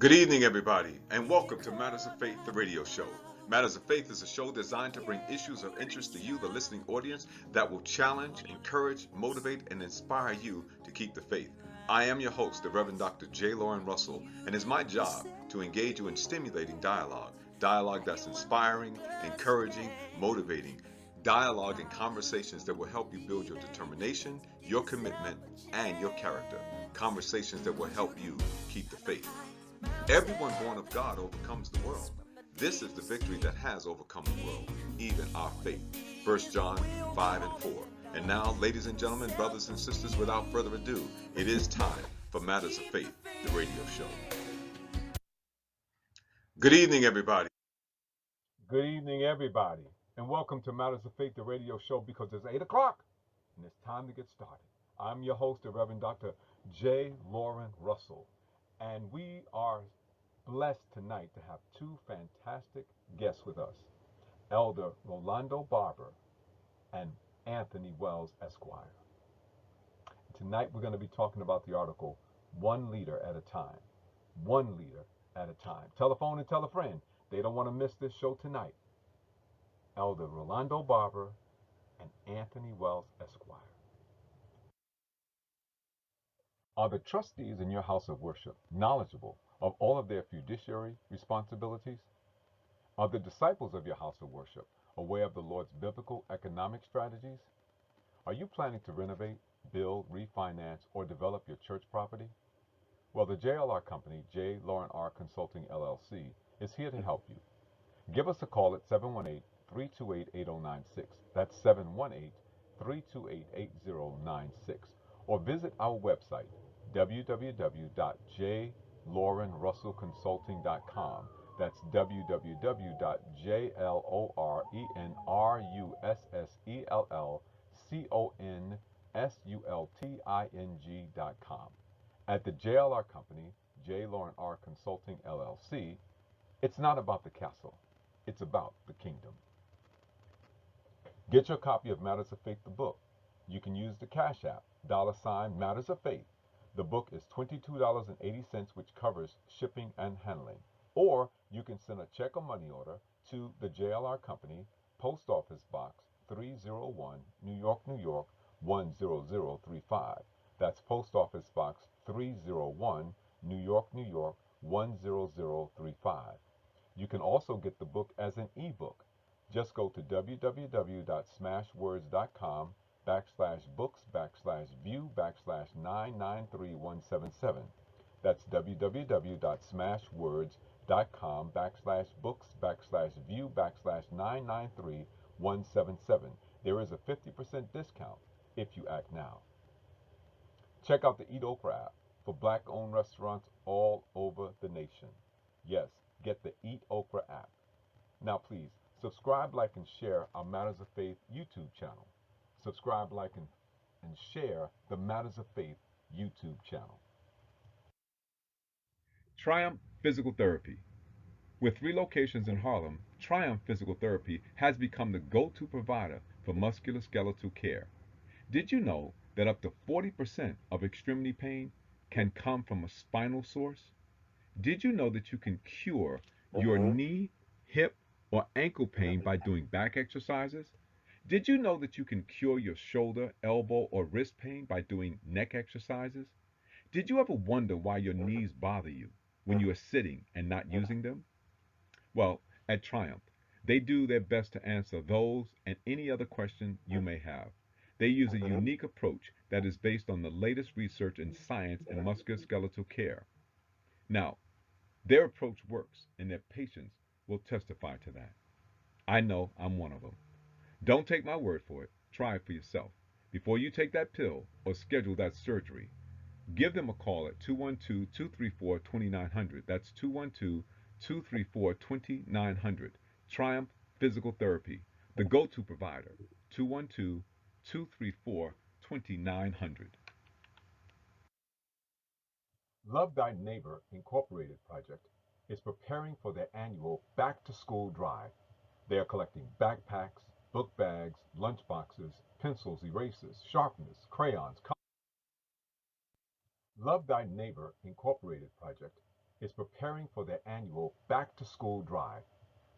Good evening, everybody, and welcome to Matters of Faith, the radio show. Matters of Faith is a show designed to bring issues of interest to you, the listening audience, that will challenge, encourage, motivate, and inspire you to keep the faith. I am your host, the Reverend Dr. J. Lauren Russell, and it's my job to engage you in stimulating dialogue that's inspiring, encouraging, motivating, dialogue and conversations that will help you build your determination, your commitment, and your character. Conversations that will help you keep the faith. Everyone born of God overcomes the world. This is the victory that has overcome the world, even our faith. 1 John 5 and 4. And now, ladies and gentlemen, brothers and sisters, without further ado, it is time for Matters of Faith, the radio show. Good evening, everybody. Good evening, everybody, and welcome to Matters of Faith, the radio show, because it's 8 o'clock and it's time to get started. I'm your host, the Reverend Dr. J. Lauren Russell, and we are blessed tonight to have two fantastic guests with us, Elder Rolando Barber and Anthony Wells, Esquire. Tonight we're going to be talking about the article, One Leader at a Time. One Leader at a Time. Tell a phone and tell a friend. They don't want to miss this show tonight. Elder Rolando Barber and Anthony Wells, Esquire. Are the trustees in your house of worship knowledgeable of all of their fiduciary responsibilities? Are the disciples of your house of worship aware of the Lord's biblical economic strategies? Are you planning to renovate, build, refinance, or develop your church property? Well, the JLR company, J. Lauren R. Consulting LLC, is here to help you. Give us a call at 718-328-8096. That's 718-328-8096. Or visit our website, www.jlaurenrussellconsulting.com. That's www.jlaurenrussellconsulting.com. At the JLR company, J. Lauren R. Consulting LLC, it's not about the castle. It's about the kingdom. Get your copy of Matters of Faith, the book. You can use the Cash App, $ Matters of Faith. The book is $22.80, which covers shipping and handling. Or you can send a check or money order to the JLR Company, Post Office Box 301, New York, New York 10035. That's Post Office Box 301, New York, New York 10035. You can also get the book as an ebook. Just go to www.smashwords.com/books/view/993177. That's www.smashwords.com/books/view/993177. There is a 50% discount if you act now. Check out the Eat Okra app for black-owned restaurants all over the nation. Yes, get the Eat Okra app. Now please, subscribe, like, and share our Matters of Faith YouTube channel. Subscribe, like, and share the Matters of Faith YouTube channel. Triumph Physical Therapy. With 3 locations in Harlem, Triumph Physical Therapy has become the go-to provider for musculoskeletal care. Did you know that up to 40% of extremity pain can come from a spinal source? Did you know that you can cure your knee, hip, or ankle pain by doing back exercises? Did you know that you can cure your shoulder, elbow, or wrist pain by doing neck exercises? Did you ever wonder why your knees bother you when you are sitting and not using them? Well, at Triumph, they do their best to answer those and any other question you may have. They use a unique approach that is based on the latest research in science and musculoskeletal care. Now, their approach works, and their patients will testify to that. I know I'm one of them. Don't take my word for it. Try it for yourself. Before you take that pill or schedule that surgery, give them a call at 212-234-2900. That's 212-234-2900. Triumph Physical Therapy, the go-to provider. 212-234-2900. Love Thy Neighbor Incorporated project is preparing for their annual Back to School drive. They are collecting backpacks, book bags, lunch boxes, pencils, erasers, sharpeners, crayons. Love Thy Neighbor Incorporated project is preparing for their annual back to school drive.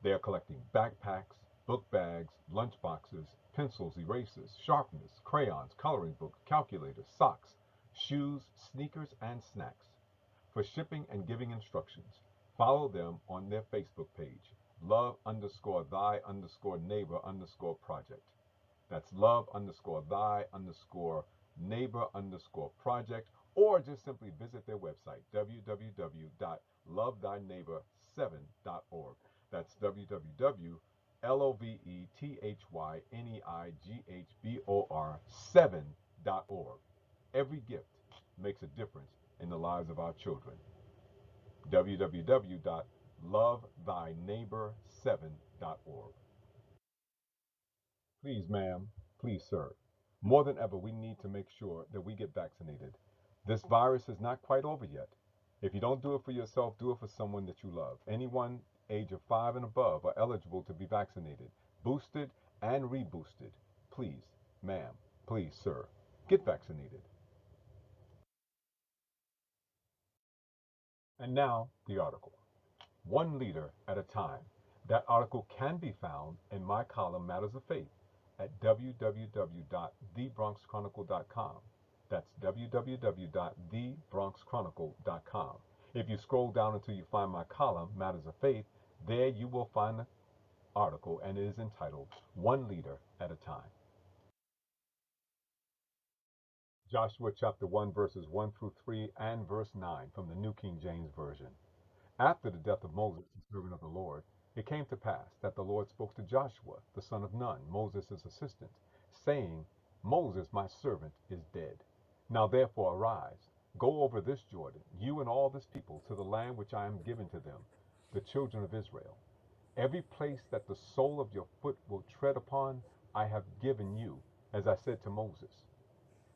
They are collecting backpacks, book bags, lunch boxes, pencils, erasers, sharpeners, crayons, coloring books, calculators, socks, shoes, sneakers, and snacks. For shipping and giving instructions, follow them on their Facebook page, love_thy_neighbor_project. That's love_thy_neighbor_project, or just simply visit their website, www.lovethineighbor7.org. That's www.lovethineighbor7.org. Every gift makes a difference in the lives of our children. www.lovethineighbor7.org. Please, ma'am, please, sir. More than ever, we need to make sure that we get vaccinated. This virus is not quite over yet. If you don't do it for yourself, do it for someone that you love. Anyone age of 5 and above are eligible to be vaccinated, boosted and reboosted. Please, ma'am, please, sir, get vaccinated. And now, the article. One leader at a time. That article can be found in my column Matters of Faith at www.thebronxchronicle.com. That's www.thebronxchronicle.com. If you scroll down until you find my column Matters of Faith, there you will find the article, and it is entitled One Leader at a Time. Joshua chapter 1 verses 1 through 3 and verse 9 from the New King James Version. After the death of Moses, the servant of the Lord, it came to pass that the Lord spoke to Joshua, the son of Nun, Moses' assistant, saying, Moses, my servant, is dead. Now therefore arise, go over this Jordan, you and all this people, to the land which I am giving to them, the children of Israel. Every place that the sole of your foot will tread upon, I have given you, as I said to Moses.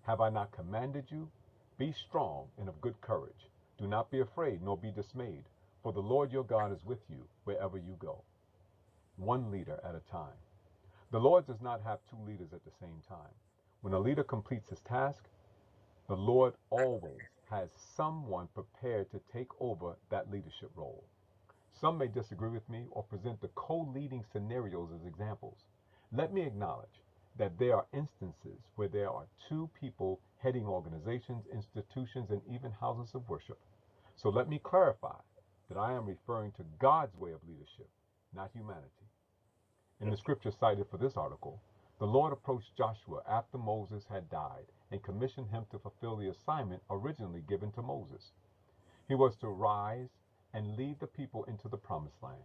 Have I not commanded you? Be strong and of good courage. Do not be afraid, nor be dismayed, for the Lord your God is with you wherever you go. One leader at a time. The Lord does not have two leaders at the same time. When a leader completes his task, the Lord always has someone prepared to take over that leadership role. Some may disagree with me or present the co-leading scenarios as examples. Let me acknowledge that there are instances where there are two people heading organizations, institutions, and even houses of worship. So let me clarify that I am referring to God's way of leadership, not humanity. In the scripture cited for this article, the Lord approached Joshua after Moses had died and commissioned him to fulfill the assignment originally given to Moses. He was to rise and lead the people into the promised land.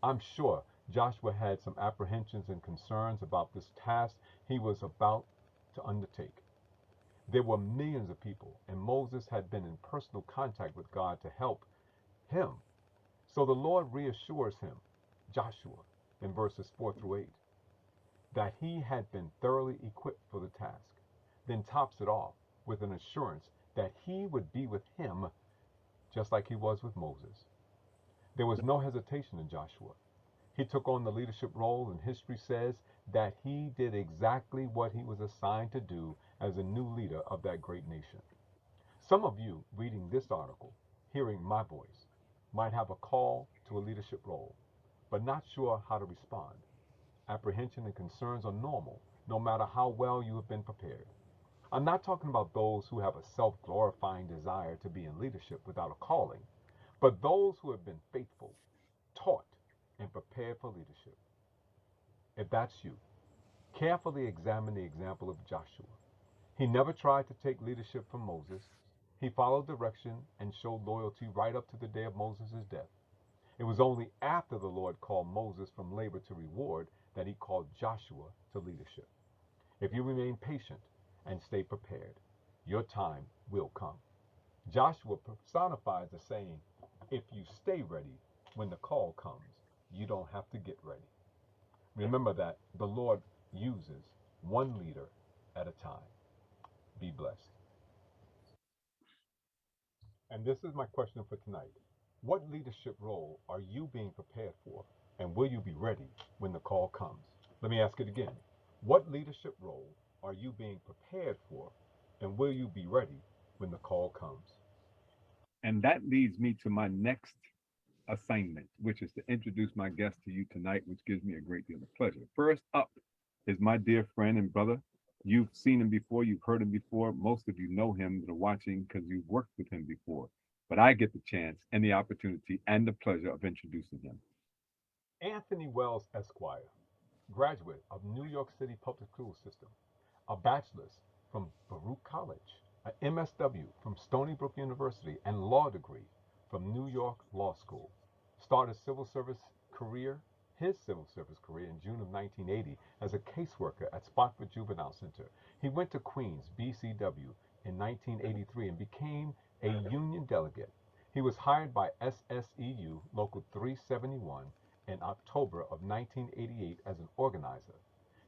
I'm sure Joshua had some apprehensions and concerns about this task he was about to undertake. There were millions of people, and Moses had been in personal contact with God to help him. So the Lord reassures him, Joshua, in verses 4 through 8, that he had been thoroughly equipped for the task, then tops it off with an assurance that he would be with him just like he was with Moses. There was no hesitation in Joshua. He took on the leadership role, and history says that he did exactly what he was assigned to do as a new leader of that great nation. Some of you reading this article, hearing my voice, might have a call to a leadership role, but not sure how to respond. Apprehension and concerns are normal, no matter how well you have been prepared. I'm not talking about those who have a self-glorifying desire to be in leadership without a calling, but those who have been faithful, taught, and prepared for leadership. If that's you, carefully examine the example of Joshua. He never tried to take leadership from Moses. He followed direction and showed loyalty right up to the day of Moses' death. It was only after the Lord called Moses from labor to reward that he called Joshua to leadership. If you remain patient and stay prepared, your time will come. Joshua personifies the saying, if you stay ready when the call comes, you don't have to get ready. Remember that the Lord uses one leader at a time. Be blessed. And this is my question for tonight. What leadership role are you being prepared for? And will you be ready when the call comes? Let me ask it again. What leadership role are you being prepared for? And will you be ready when the call comes? And that leads me to my next assignment, which is to introduce my guest to you tonight, which gives me a great deal of pleasure. First up is my dear friend and brother. You've seen him before, you've heard him before. Most of you know him that are watching because you've worked with him before. But I get the chance and the opportunity and the pleasure of introducing him. Anthony Wells, Esquire, graduate of New York City Public School System, a bachelor's from Baruch College, an MSW from Stony Brook University, and law degree from New York Law School. Started his civil service career in June of 1980 as a caseworker at Spofford Juvenile Center. He went to Queens, BCW in 1983 and became a union delegate. He was hired by SSEU Local 371 in October of 1988 as an organizer.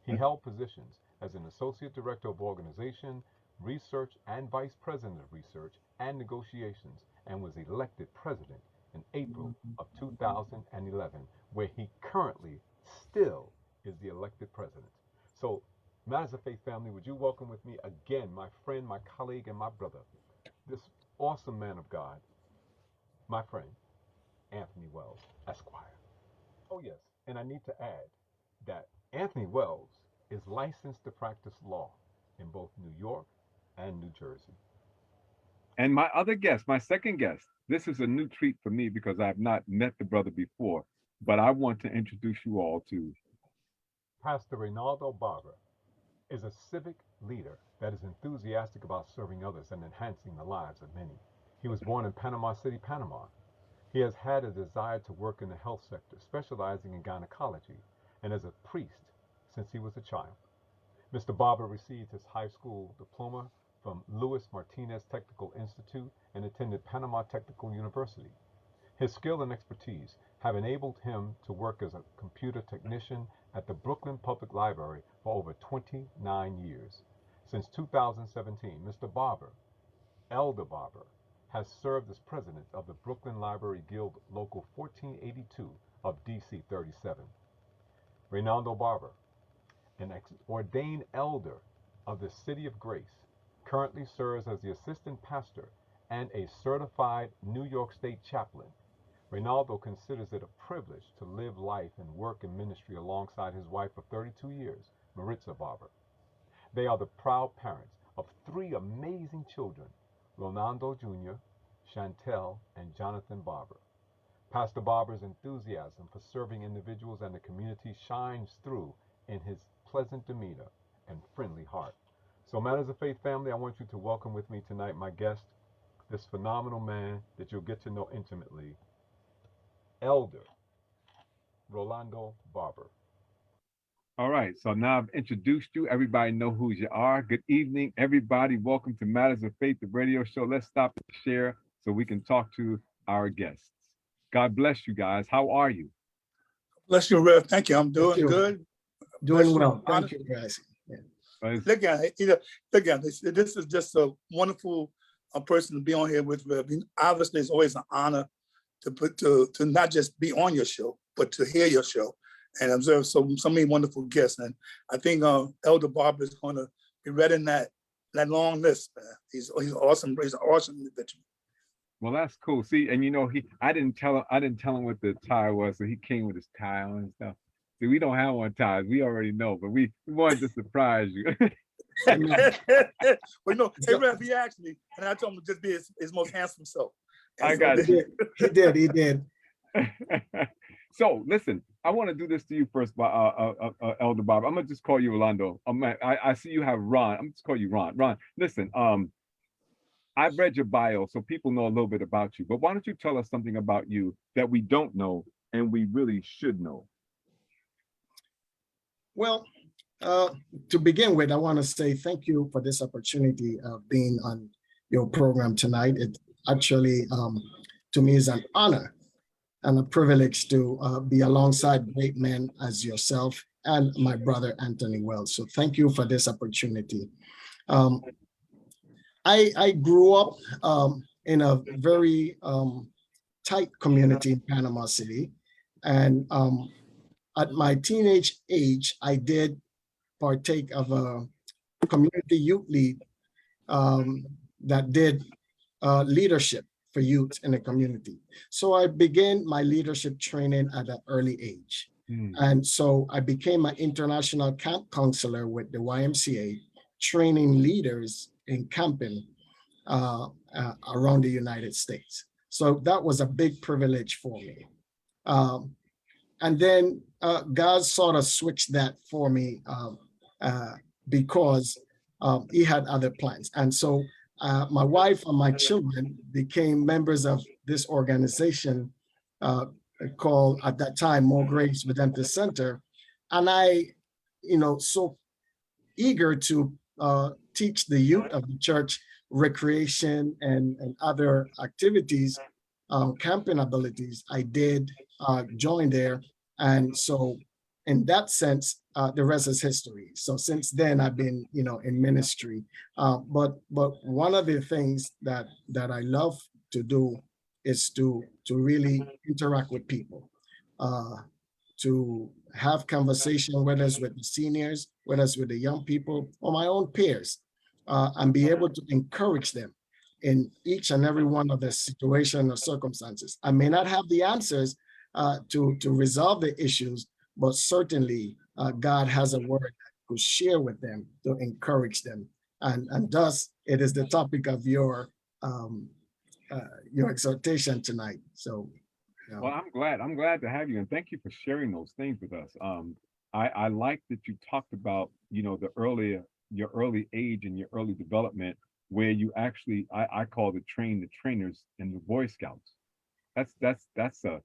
He held positions as an associate director of organization, research, and vice president of research and negotiations, and was elected president in April of 2011, where he currently still is the elected president. So, Matters of Faith family, would you welcome with me again my friend, my colleague, and my brother, this awesome man of God, my friend, Anthony Wells, Esquire. Oh, yes, and I need to add that Anthony Wells is licensed to practice law in both New York and New Jersey. And my other guest, my second guest, this is a new treat for me because I have not met the brother before, but I want to introduce you all to Pastor Reynaldo Barber is a civic leader that is enthusiastic about serving others and enhancing the lives of many. He was born in Panama City, Panama. He has had a desire to work in the health sector, specializing in gynecology, and as a priest since he was a child. Mr. Barber received his high school diploma from Luis Martinez Technical Institute and attended Panama Technical University. His skill and expertise have enabled him to work as a computer technician at the Brooklyn Public Library for over 29 years. Since 2017, Mr. Barber, Elder Barber, has served as president of the Brooklyn Library Guild Local 1482 of DC 37. Reynaldo Barber, an ordained elder of the City of Grace, currently serves as the assistant pastor and a certified New York State chaplain. Reynaldo considers it a privilege to live life and work in ministry alongside his wife of 32 years, Maritza Barber. They are the proud parents of 3 amazing children, Rolando Jr., Chantel, and Jonathan Barber. Pastor Barber's enthusiasm for serving individuals and the community shines through in his pleasant demeanor and friendly heart. So, Matters of Faith family, I want you to welcome with me tonight my guest, this phenomenal man that you'll get to know intimately, Elder Rolando Barber. All right, so now I've introduced you. Everybody know who you are. Good evening, everybody. Welcome to Matters of Faith, the radio show. Let's stop and share so we can talk to our guests. God bless you guys. How are you? Bless you, Rev. Thank you. I'm doing good. Doing well. Thank you, guys. Yeah. Look at it. Look at this. This is just a wonderful person to be on here with, Rev. Obviously, it's always an honor to not just be on your show, but to hear your show and observe so many wonderful guests. And I think Elder Barber is going to be read in that long list, man. He's awesome. He's an awesome individual. Well, that's cool. See, and you know, I didn't tell him what the tie was, so he came with his tie on and stuff. See, we don't have one ties. We already know, but we wanted to surprise you. Well, no, hey, Rev, he asked me, and I told him to just be his most handsome self. And I got it. He did. So listen, I want to do this to you first, Elder Bob. I'm gonna just call you Rolando. I see you have Ron. I'm just call you Ron. Ron, listen. I've read your bio, so people know a little bit about you. But why don't you tell us something about you that we don't know and we really should know? Well, to begin with, I want to say thank you for this opportunity of being on your program tonight. It actually, to me, is an honor and a privilege to be alongside great men as yourself and my brother, Anthony Wells. So thank you for this opportunity. I grew up in a very tight community in Panama City. And at my teenage age, I did partake of a community youth league that did leadership for youth in the community. So I began my leadership training at an early age. And so I became an international camp counselor with the YMCA, training leaders in camping around the United States. So that was a big privilege for me. And then God sort of switched that for me because he had other plans. And so my wife and my children became members of this organization called at that time More Grace Redemptive Center. And I, so eager to teach the youth of the church recreation and other activities, camping abilities, I did join there. And so in that sense, the rest is history. So since then I've been, in ministry. But one of the things that I love to do is to really interact with people, to have conversation, whether it's with the seniors, whether it's with the young people or my own peers, and be able to encourage them in each and every one of the situation or circumstances. I may not have the answers to resolve the issues, but certainly God has a word to share with them to encourage them. And thus, it is the topic of your exhortation tonight. So, well, I'm glad to have you, and thank you for sharing those things with us. I like that you talked about, your early age and your early development, where you actually, I call it train the trainers in the Boy Scouts. That's a,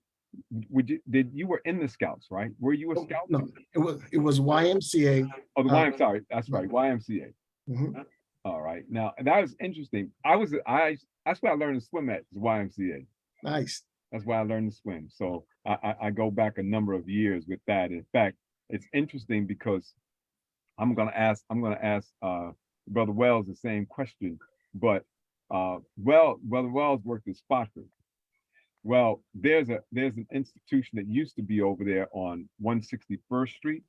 you were in the Scouts, right? Were you a Scout? No, it was YMCA. Oh, the sorry, that's right, YMCA. Mhm. All right, now that was interesting. That's where I learned to swim at, is YMCA. Nice. That's why I learned to swim. So I go back a number of years with that. In fact, it's interesting because I'm gonna ask Brother Wells the same question, but Brother Wells worked at Spofford. Well, there's an institution that used to be over there on 161st Street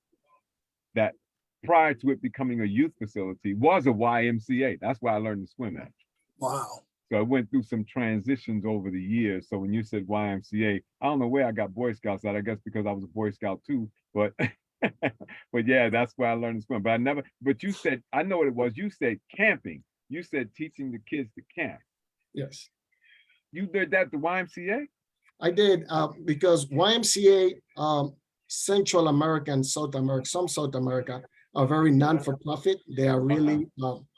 that prior to it becoming a youth facility was a YMCA. That's why I learned to swim at. Wow. So I went through some transitions over the years. So when you said YMCA, I don't know where I got Boy Scouts at. I guess because I was a Boy Scout too, but but yeah, that's where I learned to swim. But you said, I know what it was. You said camping. You said teaching the kids to camp. Yes. You did that at the YMCA? I did because YMCA, Central America and South America, some South America are very non-for-profit. They are really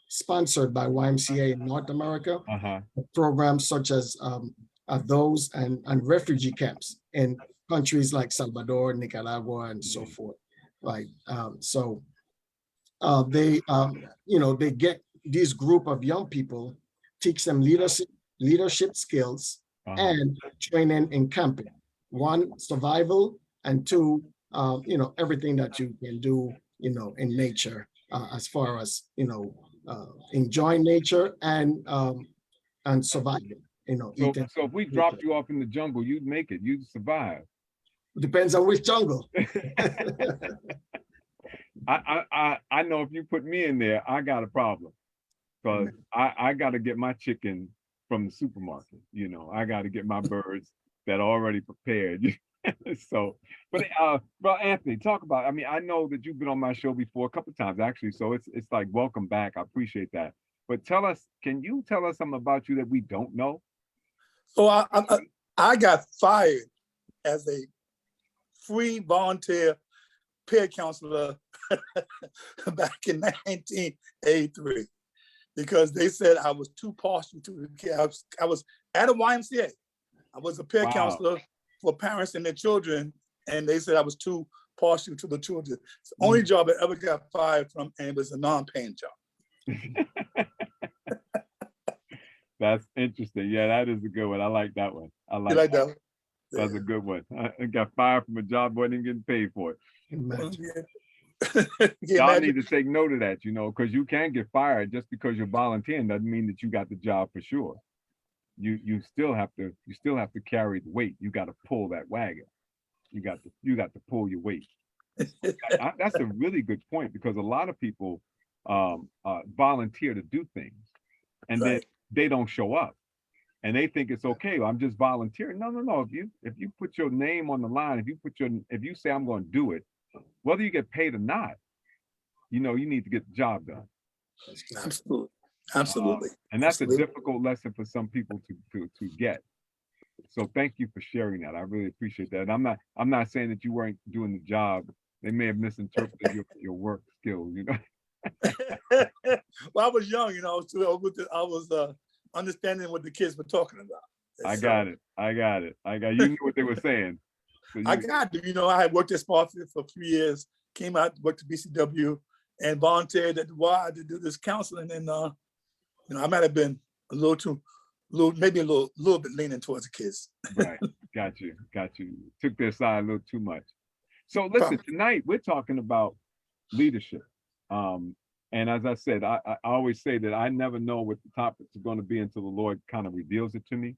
sponsored by YMCA in North America. Programs such as those and refugee camps in countries like Salvador, Nicaragua, and so forth. Right. So they get this group of young people, teach them leadership skills and training in camping. One, survival, and two, everything that you can do, in nature, as far as, enjoying nature and surviving, eating. So if we dropped you off in the jungle, you'd make it, you'd survive. Depends on which jungle. I know if you put me in there, I got a problem. Because I got to get my chicken from the supermarket. I got to get my birds that are already prepared. So, but well, Anthony, talk about, I know that you've been on my show before a couple of times actually, so it's like welcome back. I appreciate that. But can you tell us something about you that we don't know? So I got fired as a free volunteer peer counselor back in 1983 because they said I was too partial to the kids. I was at a YMCA. I was a peer counselor for parents and their children, and they said I was too partial to the children. It's the only job I ever got fired from, and it was a non-paying job. That's interesting. Yeah, that is a good one. I like that one. I like that one? That's a good one. I got fired from a job, wasn't even getting paid for it. Y'all need to take note of that, because you can get fired just because you're volunteering doesn't mean that you got the job for sure. You still have to carry the weight. You got to pull that wagon. You got to pull your weight. That's a really good point because a lot of people volunteer to do things and then they don't show up. and they think it's okay. I'm just volunteering. No, no, no. If you put your name on the line, if you say I'm going to do it, whether you get paid or not, you know, you need to get the job done. Absolutely. Absolutely. And that's a Absolutely. difficult lesson for some people to get. So thank you for sharing that. I really appreciate that. And I'm not saying that you weren't doing the job. They may have misinterpreted your work skills, you know. Well, I was young, you know, I was understanding what the kids were talking about. And I so got it. You knew what they were saying. So I got it. You know, I had worked at Spofford for 3 years, came out, worked at BCW, and volunteered at the Y to do this counseling. And you know, I might have been maybe a little bit leaning towards the kids. Right. Got you. Took their side a little too much. So listen, Probably. tonight we're talking about leadership. And as I said, I always say that I never know what the topics are going to be until the Lord kind of reveals it to me.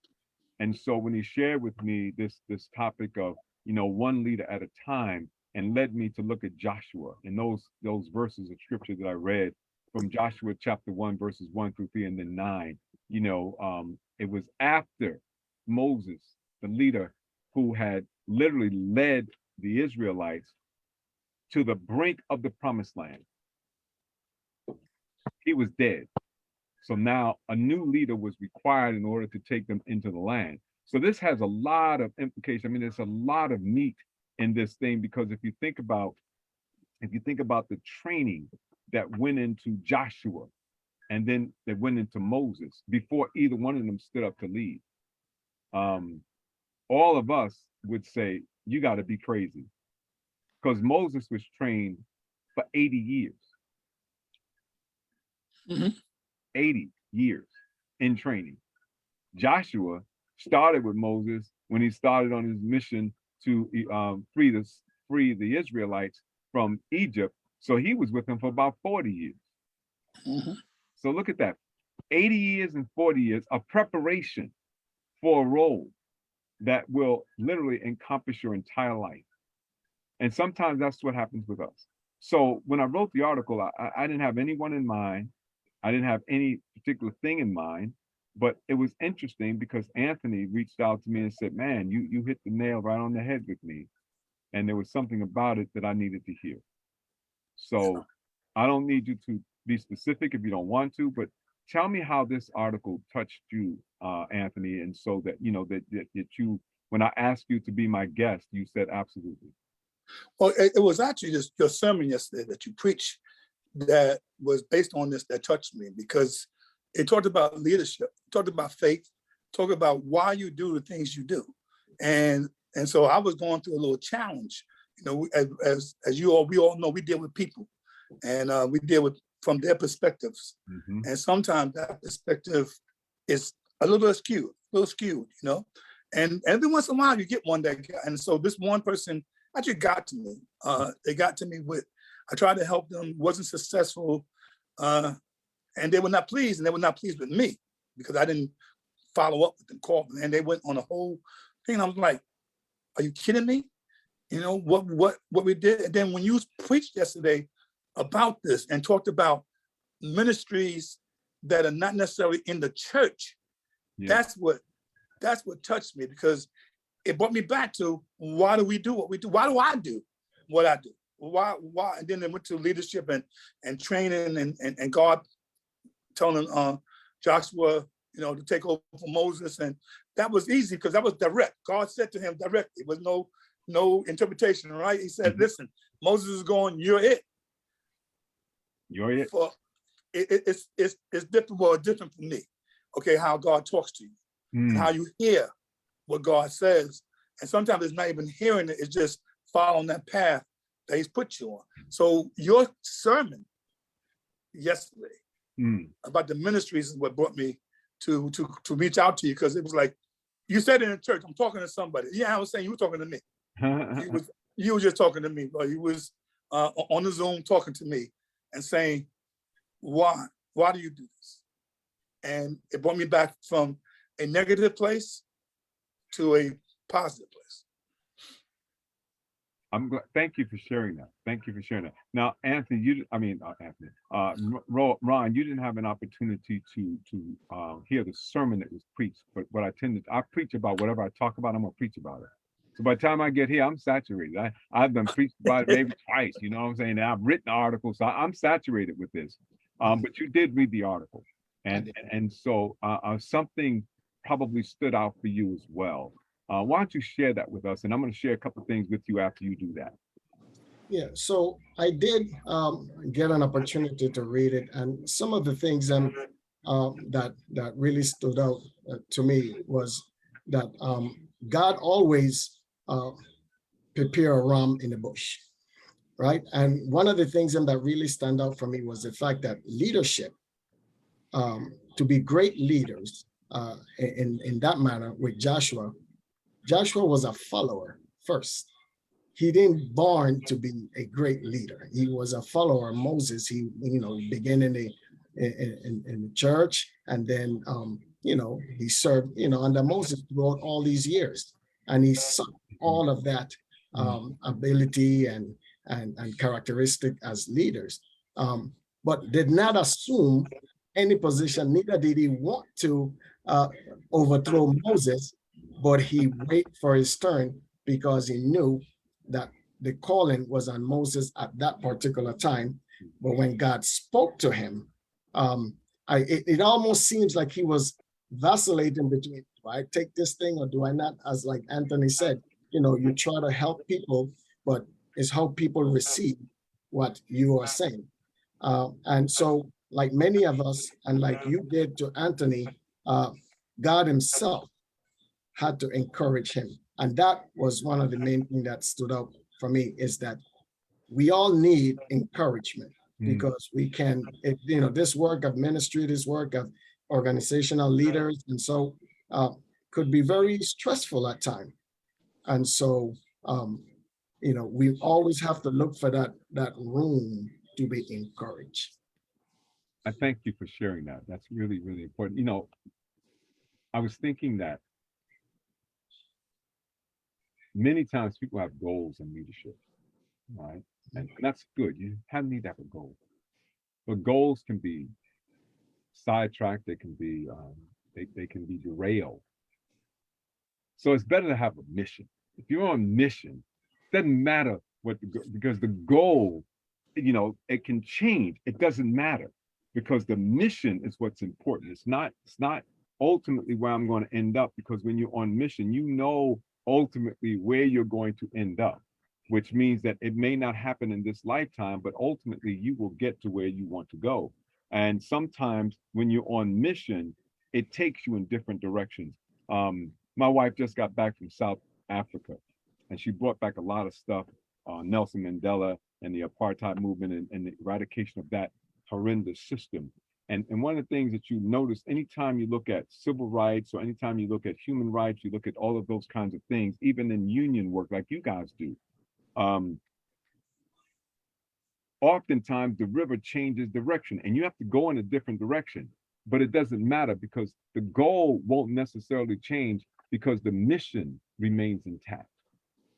And so when he shared with me this topic of, you know, one leader at a time, and led me to look at Joshua and those verses of scripture that I read from Joshua chapter 1, verses 1 through 3, and then 9, you know, it was after Moses, the leader who had literally led the Israelites to the brink of the promised land. He was dead. So now a new leader was required in order to take them into the land. So this has a lot of implication. I mean, there's a lot of meat in this thing, because if you think about the training that went into Joshua and then that went into Moses before either one of them stood up to lead, all of us would say, you got to be crazy, because Moses was trained for 80 years. Mhm. 80 years in training. Joshua started with Moses when he started on his mission to free the Israelites from Egypt. So he was with them for about 40 years. Mhm. So look at that. 80 years and 40 years of preparation for a role that will literally encompass your entire life. And sometimes that's what happens with us. So when I wrote the article, I didn't have anyone in mind. I didn't have any particular thing in mind, but it was interesting because Anthony reached out to me and said, man, you hit the nail right on the head with me. And there was something about it that I needed to hear. So I don't need you to be specific if you don't want to, but tell me how this article touched you, Anthony. And so that, you know, that you, when I asked you to be my guest, you said absolutely. Well, it was actually just your sermon yesterday that you preached that was based on this that touched me, because it talked about leadership, talked about faith, talked about why you do the things you do. And so I was going through a little challenge. You know, as we all know, we deal with people, and we deal with from their perspectives. Mm-hmm. And sometimes that perspective is a little skewed, you know. And every once in a while you get one that, and so this one person actually got to me. They got to me with, I tried to help them, wasn't successful, and they were not pleased, and they were not pleased with me because I didn't follow up with them, call them, and they went on a whole thing. I was like, "Are you kidding me? You know what we did?" And then when you preached yesterday about this and talked about ministries that are not necessarily in the church, Yeah. that's what touched me, because it brought me back to, why do we do what we do? Why do I do what I do? Why? And then they went to leadership and training and God telling Joshua, you know, to take over for Moses. And that was easy because that was direct. God said to him directly. It was no interpretation, right? He said, listen, Moses is going, you're it. You're it. For it's different, well, different from me. Okay, how God talks to you and how you hear what God says. And sometimes it's not even hearing it, it's just following that path that he's put you on. So your sermon yesterday about the ministries is what brought me to reach out to you, because it was like, you said it in church, I'm talking to somebody. Yeah, I was saying you were talking to me. You were just talking to me, but he was on the Zoom talking to me and saying, why do you do this? And it brought me back from a negative place to a positive place. I'm glad. Thank you for sharing that. Thank you for sharing that. Now, Anthony, Anthony, Ron, you didn't have an opportunity to hear the sermon that was preached. But what I preach about whatever I talk about. I'm gonna preach about it. So by the time I get here, I'm saturated. I've been preached about it maybe twice. You know what I'm saying? I've written articles, so I'm saturated with this. But you did read the article, and so something probably stood out for you as well. Why don't you share that with us? And I'm going to share a couple of things with you after you do that. Yeah, so I did get an opportunity to read it, and some of the things that really stood out to me was that God always prepare a ram in the bush, right? And one of the things that really stand out for me was the fact that leadership, to be great leaders in that manner with Joshua. Joshua was a follower first. He didn't born to be a great leader. He was a follower of Moses. He, began in the church, and then he served, under Moses throughout all these years, and he saw all of that ability and characteristic as leaders, but did not assume any position. Neither did he want to overthrow Moses, but he waited for his turn because he knew that the calling was on Moses at that particular time. But when God spoke to him, it almost seems like he was vacillating between, do I take this thing or do I not? As like Anthony said, you try to help people, but it's how people receive what you are saying. And so, like many of us, and like you did to Anthony, God himself had to encourage him. And that was one of the main things that stood out for me, is that we all need encouragement, because we can, this work of ministry, this work of organizational leaders, and so could be very stressful at times. And so, we always have to look for that room to be encouraged. I thank you for sharing that. That's really, really important. I was thinking that many times people have goals in leadership, right? And that's good. You need to have a goal. But goals can be sidetracked. They can be they can be derailed. So it's better to have a mission. If you're on mission, it doesn't matter because the goal, it can change. It doesn't matter because the mission is what's important. It's not ultimately where I'm going to end up, because when you're on mission, ultimately where you're going to end up, which means that it may not happen in this lifetime, but ultimately you will get to where you want to go. And sometimes when you're on mission, it takes you in different directions. My wife just got back from South Africa, and she brought back a lot of stuff, Nelson Mandela and the apartheid movement and the eradication of that horrendous system. And one of the things that you notice anytime you look at civil rights, or anytime you look at human rights, you look at all of those kinds of things, even in union work like you guys do, oftentimes the river changes direction and you have to go in a different direction. But it doesn't matter, because the goal won't necessarily change, because the mission remains intact.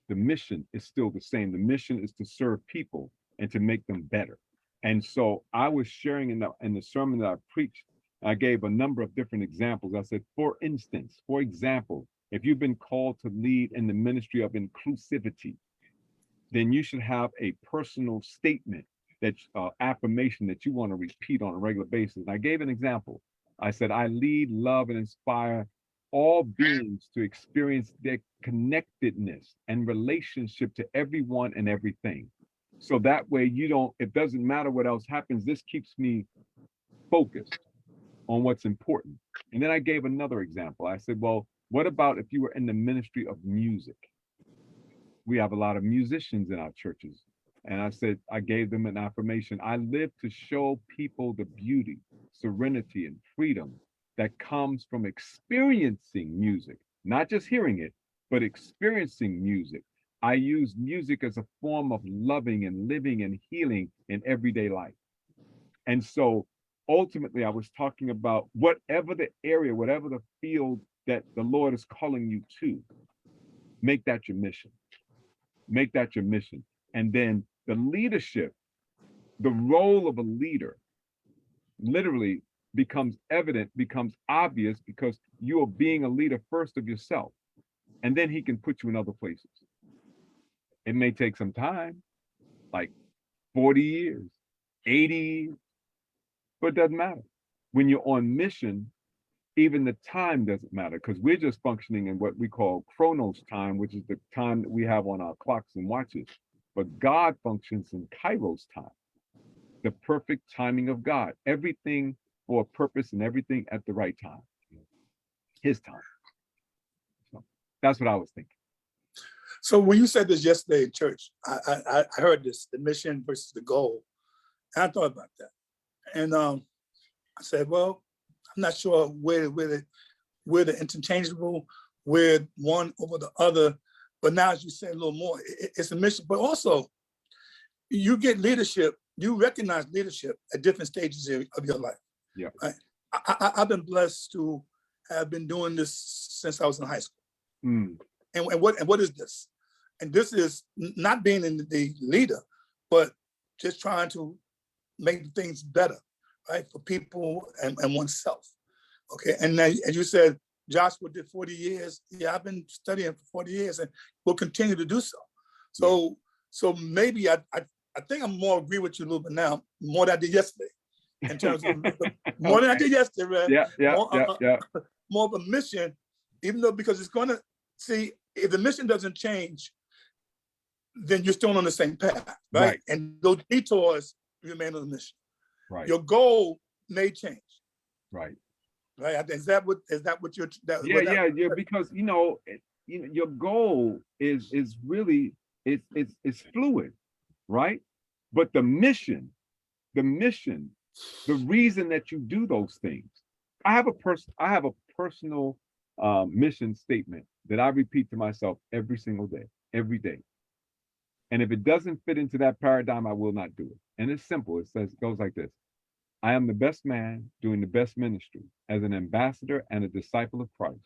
The mission is still the same. The mission is to serve people and to make them better. And so I was sharing in the sermon that I preached, I gave a number of different examples. I said, for example, if you've been called to lead in the ministry of inclusivity, then you should have a personal statement, that affirmation that you want to repeat on a regular basis. And I gave an example. I said, I lead, love, and inspire all beings to experience their connectedness and relationship to everyone and everything. So that way it doesn't matter what else happens. This keeps me focused on what's important. And then I gave another example. I said, well, what about if you were in the ministry of music? We have a lot of musicians in our churches. And I said, I gave them an affirmation. I live to show people the beauty, serenity, and freedom that comes from experiencing music, not just hearing it, but experiencing music. I use music as a form of loving and living and healing in everyday life. And so ultimately, I was talking about whatever the area, whatever the field that the Lord is calling you to, make that your mission. Make that your mission. And then the leadership, the role of a leader literally becomes evident, becomes obvious, because you are being a leader first of yourself. And then he can put you in other places. It may take some time, like 40 years, 80 years, but it doesn't matter. When you're on mission, even the time doesn't matter, because we're just functioning in what we call chronos time, which is the time that we have on our clocks and watches. But God functions in kairos time, the perfect timing of God. Everything for a purpose and everything at the right time, his time. So that's what I was thinking. So when you said this yesterday in church, I heard this, the mission versus the goal. And I thought about that. And I said, well, I'm not sure where the interchangeable, where one over the other. But now, as you said a little more, it's a mission. But also, you get leadership, you recognize leadership at different stages of your life. Yeah. Right? I've been blessed to have been doing this since I was in high school. Mm. And what is this? And this is not being in the leader, but just trying to make things better, right, for people and oneself. Okay, and then, as you said, Joshua did 40 years. Yeah, I've been studying for 40 years and will continue to do so. So maybe I think I'm more agree with you a little bit now, more than I did yesterday, in terms of more than I did yesterday. Right? More of a mission, even though, because it's going to, see, if the mission doesn't change, then you're still on the same path, right? And those detours remain on the mission. Right. Your goal may change. Right. Right. Is that what you're? Yeah. Because your goal is really it's fluid, right? But the mission, the reason that you do those things. I have a personal mission statement that I repeat to myself every single day, every day. And if it doesn't fit into that paradigm, I will not do it. And it's simple. It goes like this. I am the best man doing the best ministry as an ambassador and a disciple of Christ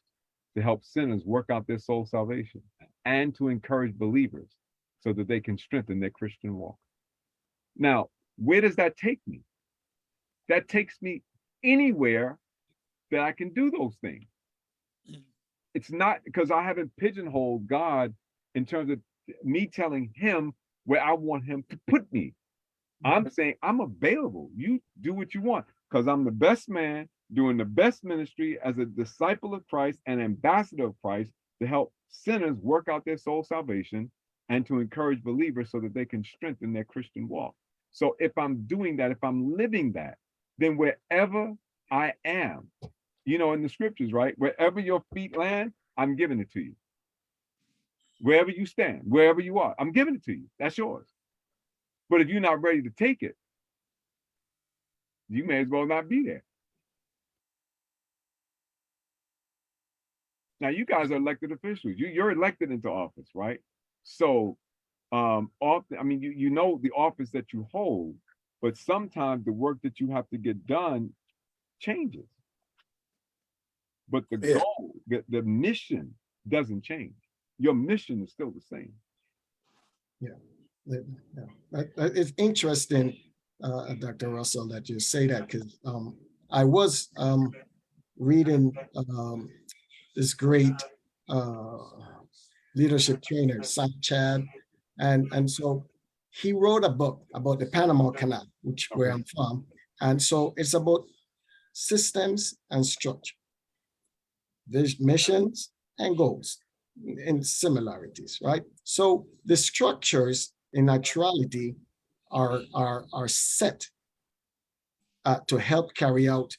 to help sinners work out their soul salvation and to encourage believers so that they can strengthen their Christian walk. Now, where does that take me? That takes me anywhere that I can do those things. It's not because I haven't pigeonholed God in terms of me telling him where I want him to put me. I'm saying I'm available. You do what you want, because I'm the best man doing the best ministry as a disciple of Christ and ambassador of Christ to help sinners work out their soul salvation and to encourage believers so that they can strengthen their Christian walk. So if I'm doing that, if I'm living that, then wherever I am, in the scriptures, right? Wherever your feet land, I'm giving it to you. Wherever you stand, wherever you are, I'm giving it to you. That's yours. But if you're not ready to take it, you may as well not be there. Now, you guys are elected officials. You're elected into office, right? So, often, I mean, you know the office that you hold, but sometimes the work that you have to get done changes. But the goal, the mission doesn't change. Your mission is still the same. It's interesting, Dr. Russell, that you say that, because I was reading this great leadership trainer, Sam Chad, and so he wrote a book about the Panama Canal, where I'm from, and so it's about systems and structure, there's missions and goals and similarities, right? So the structures in actuality are set to help carry out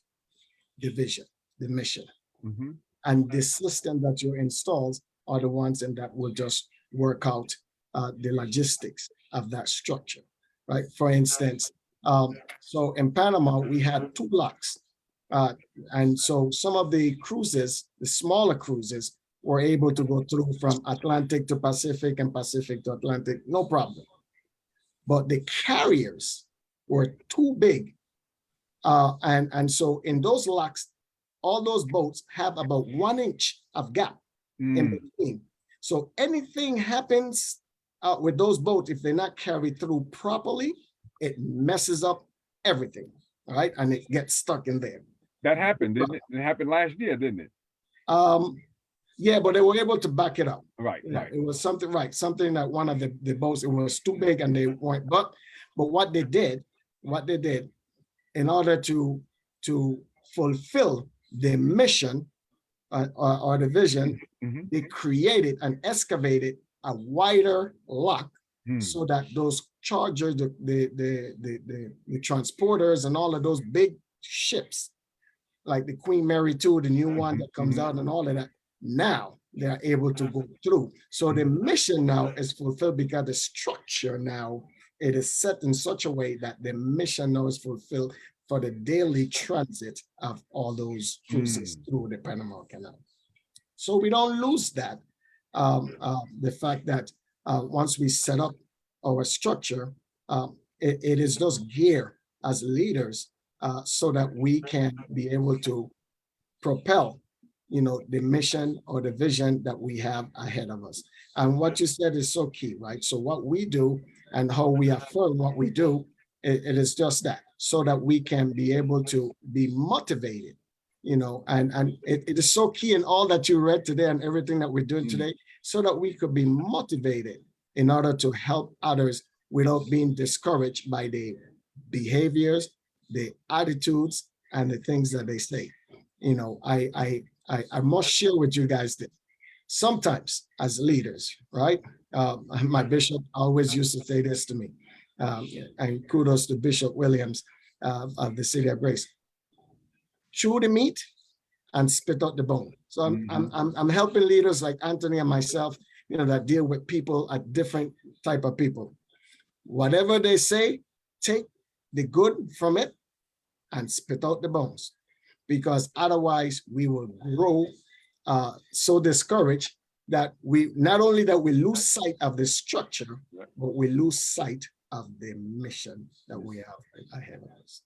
the vision, the mission. Mm-hmm. And the system that you install are the ones that will just work out the logistics of that structure, right? For instance, so in Panama, we had 2 locks. And so some of the cruises, the smaller cruises, were able to go through from Atlantic to Pacific and Pacific to Atlantic, no problem. But the carriers were too big. And so in those locks, all those boats have about 1 inch of gap in between. So anything happens with those boats, if they're not carried through properly, it messes up everything, all right? And it gets stuck in there. That happened, didn't it? It happened last year, didn't it? Yeah, but they were able to back it up. Right, Yeah, right. it was something that one of the boats, it was too big and they weren't, but what they did, in order to fulfill the mission or the vision, Mhm. they created and excavated a wider lock so that those chargers, the transporters and all of those big ships, like the Queen Mary 2, the new one that comes out and all of that, now they are able to go through. So the mission now is fulfilled because the structure now, it is set in such a way that the mission now is fulfilled for the daily transit of all those cruises through the Panama Canal. So we don't lose that. The fact that once we set up our structure, it is just gear as leaders so that we can be able to propel, the mission or the vision that we have ahead of us. And what you said is so key, right? So what we do and how we affirm what we do, it is just that, so that we can be able to be motivated, and it is so key in all that you read today and everything that we're doing today, so that we could be motivated in order to help others without being discouraged by the behaviors, the attitudes, and the things that they say. I must share with you guys that sometimes as leaders, right? My bishop always used to say this to me, and kudos to Bishop Williams of the City of Grace: chew the meat and spit out the bone. So I'm helping leaders like Anthony and myself, that deal with people, a different type of people. Whatever they say, take the good from it and spit out the bones, because otherwise we will grow so discouraged that we not only that we lose sight of the structure, but we lose sight of the mission that we have ahead of us.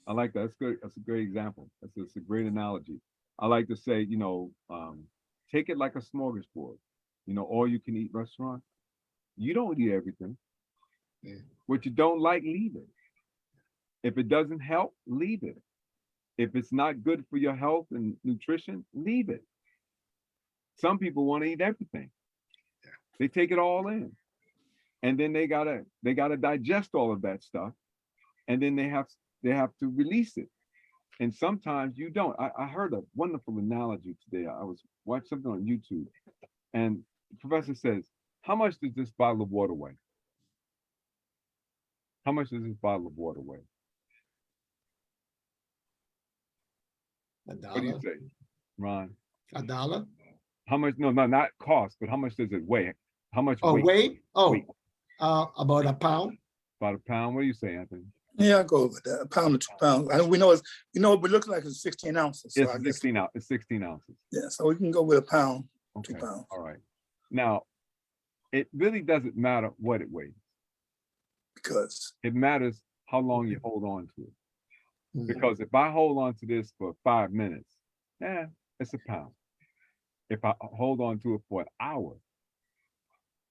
I like that. That's good. That's a great example. That's a great analogy. I like to say, take it like a smorgasbord, all you can eat restaurant. You don't eat everything. Yeah. What you don't like, leave it. If it doesn't help, leave it. If it's not good for your health and nutrition, leave it. Some people want to eat everything. Yeah. They take it all in. And then they gotta digest all of that stuff. And then they have to release it. And sometimes you don't. I heard a wonderful analogy today. I was watching something on YouTube, and the professor says, how much does this bottle of water weigh? How much does this bottle of water weigh? $1. What do you say, Ron? $1? How much? No, not cost, but how much does it weigh? How much weight? Weight? Weight. About a pound. About a pound. What do you say, Anthony? Yeah, I go with that. A pound or 2 pounds. I know we know it's, we look like it's 16 ounces. So It's 16 ounces. It's 16 ounces. Yeah, so we can go with a pound, Okay. 2 pounds. All right. Now, it really doesn't matter what it weighs. Because It matters how long you hold on to it. Mhm. Because if I hold on to this for 5 minutes, it's a pound. If I hold on to it for an hour,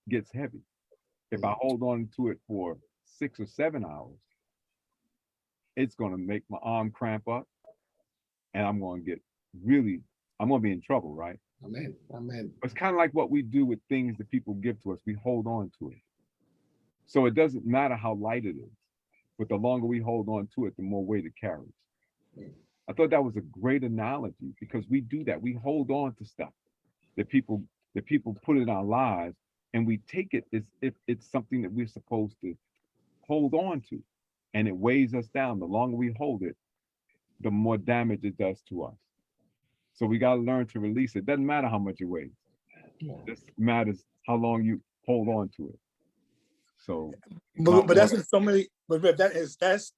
it gets heavy. If I hold on to it for 6 or 7 hours, it's going to make my arm cramp up, and I'm going to be in trouble, right? Amen. Amen. It's kind of like what we do with things that people give to us. We hold on to it. So it doesn't matter how light it is, but the longer we hold on to it, the more weight it carries. I thought that was a great analogy, because we do that. We hold on to stuff that people put in our lives, and we take it as if it's something that we're supposed to hold on to, and it weighs us down. The longer we hold it, the more damage it does to us. So we got to learn to release it. Doesn't matter how much it weighs. Yeah. It just matters how long you hold on to it. So, but that's in so many, but Rev, that's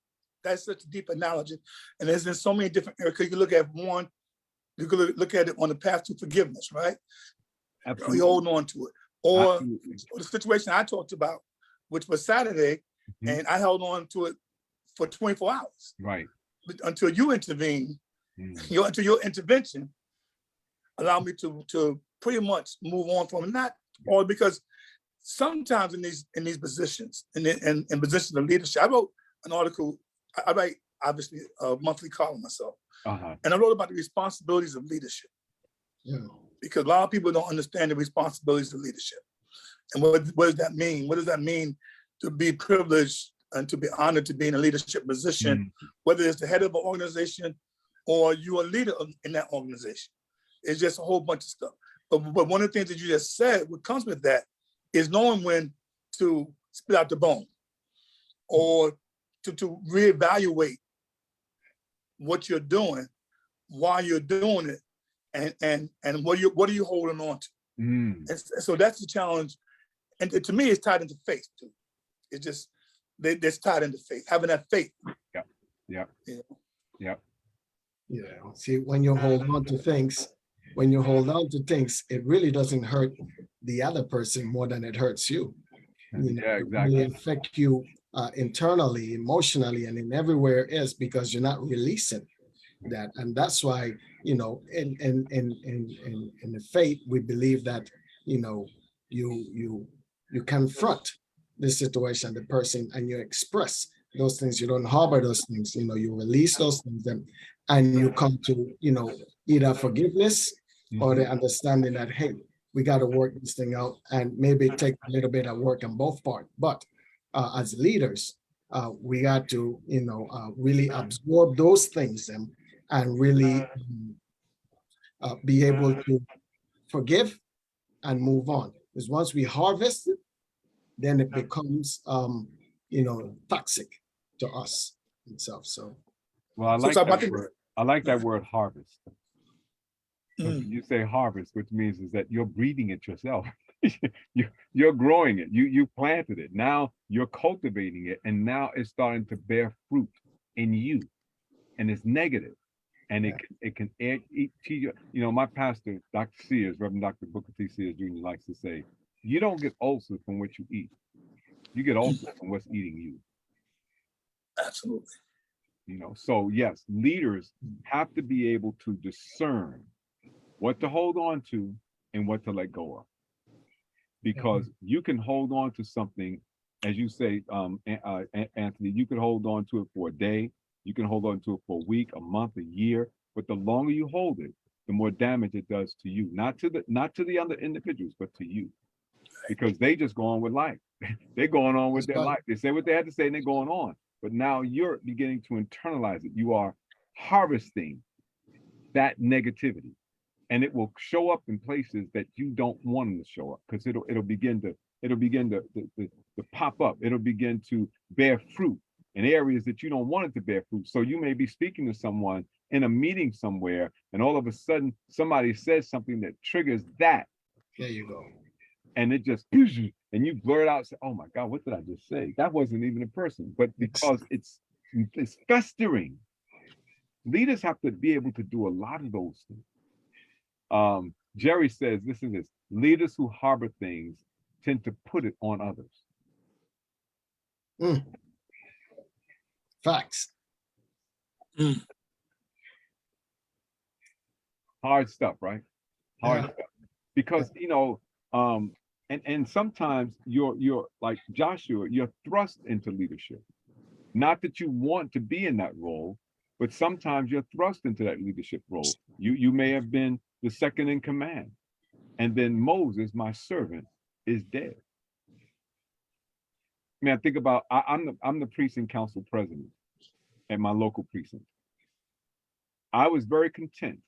such a deep analogy. And there's in so many different areas. You can look at one, you could look at it on the path to forgiveness, right? absolutely. We hold on to it. Or Absolutely. the situation I talked about, which was Saturday, Mhm. and I held on to it for 24 hours. Right. But until you intervene, Mm. until your intervention allowed me to pretty much move on from it. Not all, because sometimes in these positions, in positions of leadership, I wrote an article. I write obviously a monthly column myself, and I wrote about the responsibilities of leadership. Yeah. Because a lot of people don't understand the responsibilities of leadership. And what does that mean? What does that mean to be privileged and to be honored to be in a leadership position, whether it's the head of an organization or you're a leader in that organization? It's just a whole bunch of stuff. But one of the things that you just said, what comes with that is knowing when to spit out the bone or to reevaluate what you're doing, why you're doing it, and what are you holding on to? And so that's the challenge. And to me, it's tied into faith too. It's just, it's tied into faith, having that faith. Yeah. You know? Yeah. See, when you hold on to things, it really doesn't hurt the other person more than it hurts you. You know, Yeah, it exactly. really affect you internally, emotionally, and in everywhere else because you're not releasing that. And that's why, you know, in the faith, we believe that, you know, you confront the situation, the person, and you express those things. You don't harbor those things, you know, you release those things and you come to, you know, either forgiveness or the understanding that, hey, we got to work this thing out, and maybe take a little bit of work on both parts. But as leaders, we got to, you know, really absorb those things and really be able to forgive and move on. Because once we harvest it, then it becomes, you know, toxic to us itself. So, Well, I So like talk about that the- word. I like that word harvest. So Mm. you say harvest, which means is that you're breeding it yourself. You're growing it. You planted it. Now you're cultivating it, and now it's starting to bear fruit in you, and it's negative, and it can add to you. You know, my pastor, Dr. Sears, Reverend Dr. Booker T. Sears Jr. likes to say, you don't get ulcers from what you eat. You get ulcers from what's eating you. Absolutely. You know, so yes, leaders have to be able to discern what to hold on to and what to let go of. Because you can hold on to something, as you say, Anthony, you can hold on to it for a day, you can hold on to it for a week, a month, a year, but the longer you hold it, the more damage it does to you, not to the other individuals, but to you. Because they just go on with life. They're going on with their life. They say what they had to say and they're going on. But now you're beginning to internalize it. You are harvesting that negativity, and it will show up in places that you don't want them to show up, because it'll begin to pop up. It'll begin to bear fruit in areas that you don't want it to bear fruit. So you may be speaking to someone in a meeting somewhere, and all of a sudden somebody says something that triggers that. there you go. And it just, and you blurt out, say, oh my God, what did I just say? That wasn't even a person. But because it's festering, leaders have to be able to do a lot of those things. Jerry says, listen to this, leaders who harbor things tend to put it on others. Facts. Hard stuff, right? Hard stuff. Because, you know, and sometimes you're like Joshua, you're thrust into leadership. Not that you want to be in that role, but sometimes you're thrust into that leadership role. You may have been the second in command, and then Moses, my servant, is dead. I mean, I think about, I'm the precinct council president at my local precinct. I was very content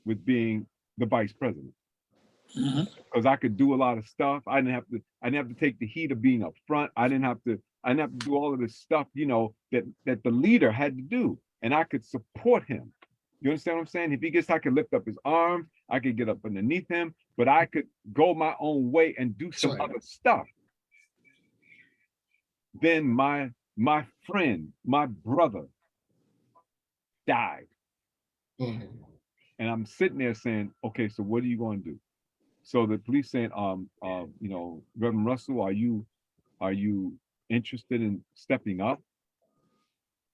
with being the vice president, because I could do a lot of stuff. I didn't have to take the heat of being up front. I didn't have to do all of this stuff, you know, that the leader had to do, and I could support him. You understand what I'm saying? If he gets, I could lift up his arms, I could get up underneath him, but I could go my own way and do some other stuff. Then my friend, my brother died. And I'm sitting there saying, okay, so what are you going to do? So the police saying, you know, Reverend Russell, are you interested in stepping up?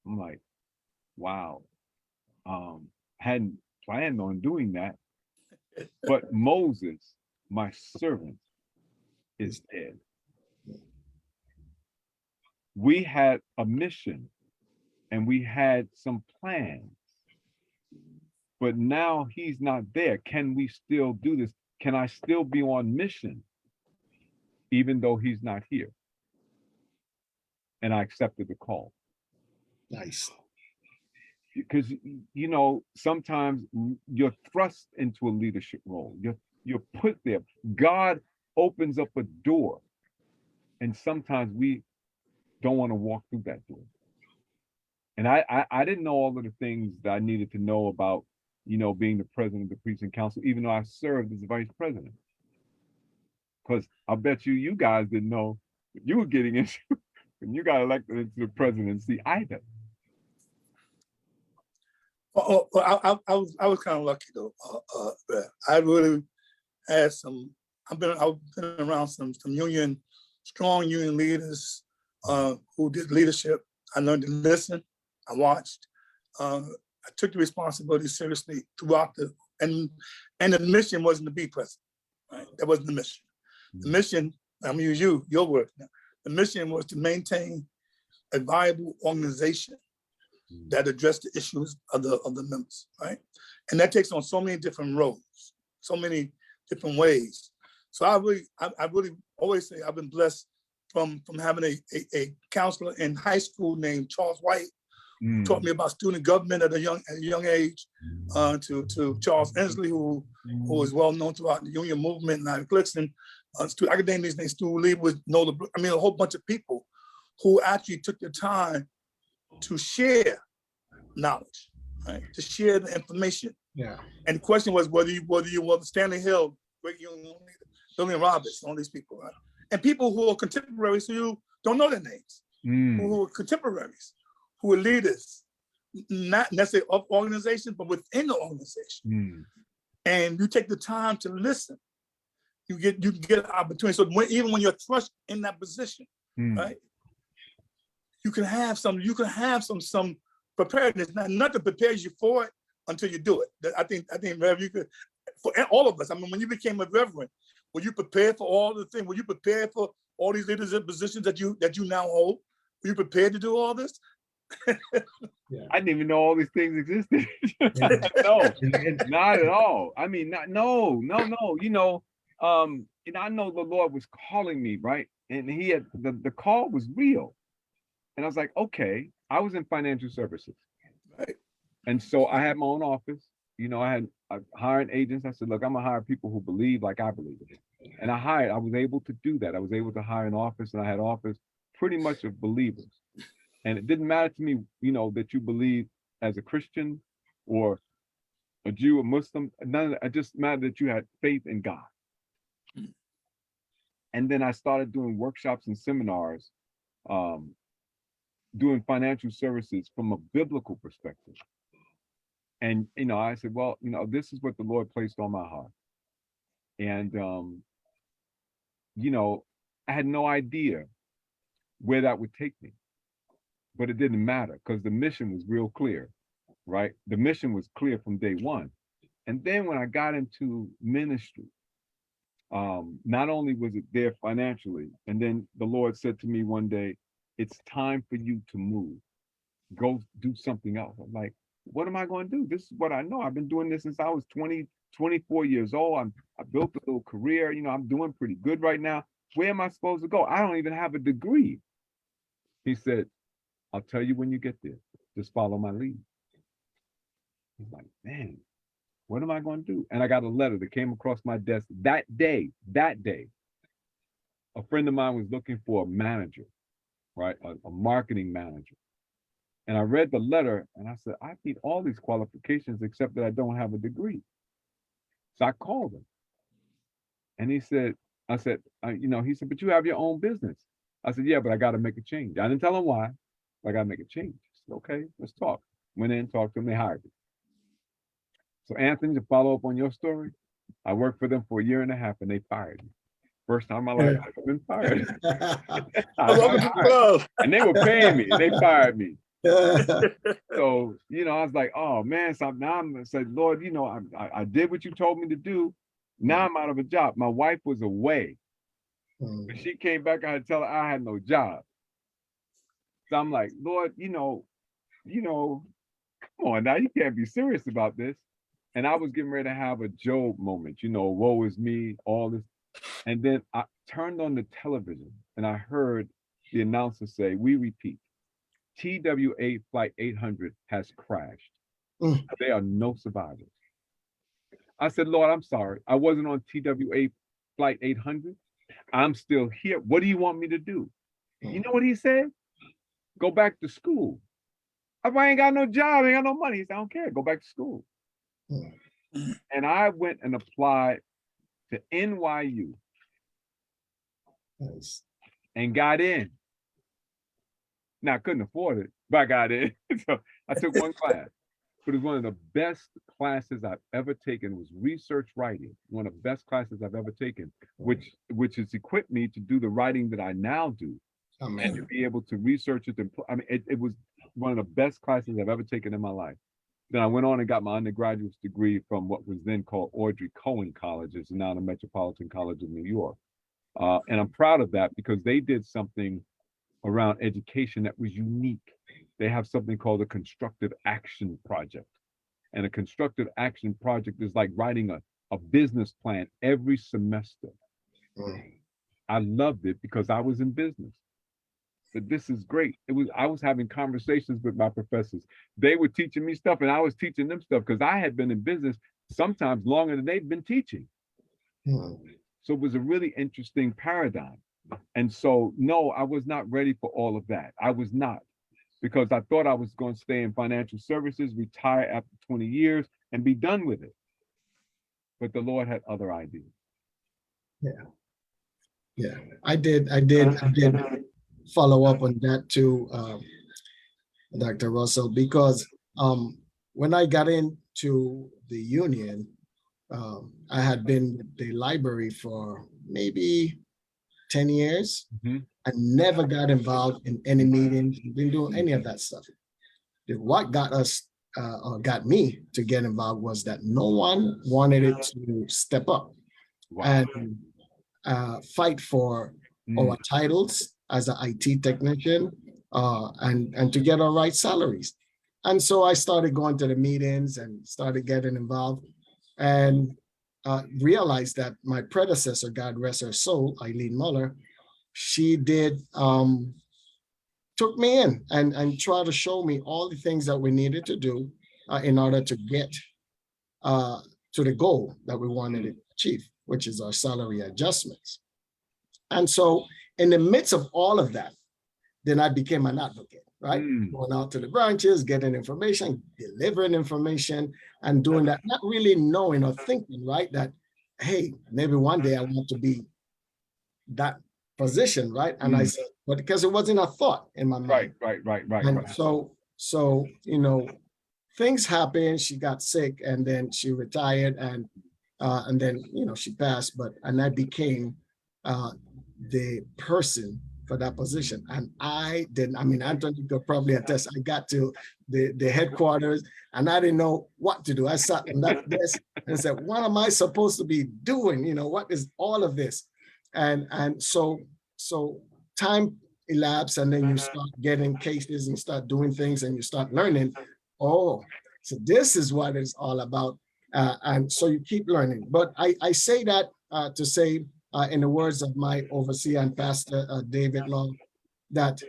I'm like, wow. Hadn't planned on doing that. But Moses, my servant, is dead. we had a mission and we had some plans, but now he's not there. Can we still do this? Can I still be on mission even though he's not here? And I accepted the call. Nice. Because, you know, sometimes you're thrust into a leadership role. You're put there. God opens up a door, and sometimes we don't want to walk through that door. And I didn't know all of the things that I needed to know about, you know, being the president of the precinct council, even though I served as the vice president. Because I bet you guys didn't know what you were getting into when you got elected into the presidency either. I was kind of lucky though. I really had some. I've been around some strong union leaders who did leadership. I learned to listen. I watched. I took the responsibility seriously throughout and the mission wasn't to be president. Right? That wasn't the mission. The mission, I'm gonna use your word now. The mission was to maintain a viable organization that addressed the issues of the members, right? And that takes on so many different roles, so many different ways. So I really always say I've been blessed from having a counselor in high school named Charles White, who taught me about student government at a young age, to Charles Ensley, who is well known throughout the union movement, and Ivy Clixton, academics named Stu Lee, a whole bunch of people who actually took the time to share knowledge, right? To share the information. Yeah. And the question was whether you were Stanley Hill, great union leader, Lillian Roberts, all these people, right? And people who are contemporaries who you don't know their names, who are contemporaries, who are leaders, not necessarily of organizations, but within the organization. And you take the time to listen. You get an opportunity. So even when you're thrust in that position, right? You can have some preparedness. Nothing prepares you for it until you do it. I think, Rev, you could, for all of us. I mean, when you became a reverend, were you prepared for all the things? Were you prepared for all these leadership positions that you now hold? Were you prepared to do all this? Yeah. I didn't even know all these things existed. No, not at all. I mean, no. You know, and I know the Lord was calling me, right? And he had the call was real. And I was like, okay, I was in financial services. Right. And so I had my own office. You know, I hired agents. I said, look, I'm gonna hire people who believe like I believe. And I was able to do that. I was able to hire an office, and I had office pretty much of believers. And it didn't matter to me, you know, that you believe as a Christian or a Jew or Muslim. None of that. It just mattered that you had faith in God. And then I started doing workshops and seminars, doing financial services from a biblical perspective. And, you know, I said, well, you know, this is what the Lord placed on my heart. And, you know, I had no idea where that would take me, but it didn't matter because the mission was real clear, right? The mission was clear from day one. And then when I got into ministry, not only was it there financially, and then the Lord said to me one day, it's time for you to move, go do something else. I'm like, what am I going to do? This is what I know. I've been doing this since I was 24 years old. I built a little career. You know, I'm doing pretty good right now. Where am I supposed to go? I don't even have a degree. He said, I'll tell you when you get there. Just follow my lead. He's like, man, what am I going to do? And I got a letter that came across my desk that day. A friend of mine was looking for a manager, right? A marketing manager. And I read the letter and I said, I need all these qualifications except that I don't have a degree. So I called him. And he said, you know, he said, but you have your own business. I said, yeah, but I got to make a change. I didn't tell him why, but I got to make a change. He said, okay, let's talk. Went in, talked to him, they hired me. So Anthony, to follow up on your story, I worked for them for 1.5 years and they fired me. First time in my life I've been fired. And they were paying me and they fired me. So, you know, I was like, oh man, so now I'm said, Lord, you know, I did what you told me to do. Now I'm out of a job. My wife was away. When she came back, I had to tell her I had no job. So I'm like, Lord, come on now, you can't be serious about this. And I was getting ready to have a Job moment, woe is me, all this. And then I turned on the television and I heard the announcer say, we repeat, TWA Flight 800 has crashed. Mm. There are no survivors. I said, Lord, I'm sorry. I wasn't on TWA Flight 800. I'm still here. What do you want me to do? You know what he said? Go back to school. If I ain't got no job, ain't got no money, he said, I don't care. Go back to school. And I went and applied to NYU Nice. and got in. Now I couldn't afford it, but I got in. So I took one class, but it was one of the best classes I've ever taken. It was research writing, one of the best classes I've ever taken, which has equipped me to do the writing that I now do, and to be able to research it. It was one of the best classes I've ever taken in my life. Then I went on and got my undergraduate degree from what was then called Audrey Cohen College. It's now the Metropolitan College of New York. And I'm proud of that because they did something around education that was unique. They have something called a constructive action project. And a constructive action project is like writing a business plan every semester. I loved it because I was in business. But this is great. I was having conversations with my professors. They were teaching me stuff and I was teaching them stuff because I had been in business sometimes longer than they'd been teaching. So it was a really interesting paradigm. And so, no, I was not ready for all of that. I was not, because I thought I was going to stay in financial services, retire after 20 years and be done with it. But the Lord had other ideas. Yeah, I did follow up on that too, Dr. Russell, because when I got into the union, I had been with the library for maybe 10 years. I never got involved in any meetings, didn't do any of that stuff. What got us or got me to get involved was that no one wanted it to step up and fight for our titles as an IT technician and to get our right salaries. And so I started going to the meetings and started getting involved and realized that my predecessor, God rest her soul, Eileen Muller, she took me in and tried to show me all the things that we needed to do in order to get to the goal that we wanted to achieve, which is our salary adjustments. And so in the midst of all of that, then I became an advocate, right? Going out to the branches, getting information, delivering information, and doing that, not really knowing or thinking, right? That, hey, maybe one day I want to be that position, right? And I said, but because it wasn't a thought in my mind. Right. And so, things happened. She got sick and then she retired and then, she passed, and I became the person for that position. And Anthony could probably attest, I got to the headquarters and I didn't know what to do. I sat on that desk and said, what am I supposed to be doing? What is all of this? And so time elapsed and then you start getting cases and start doing things and you start learning, oh, so this is what it's all about. And so you keep learning. But I say that to say, in the words of my overseer and pastor, David Long, that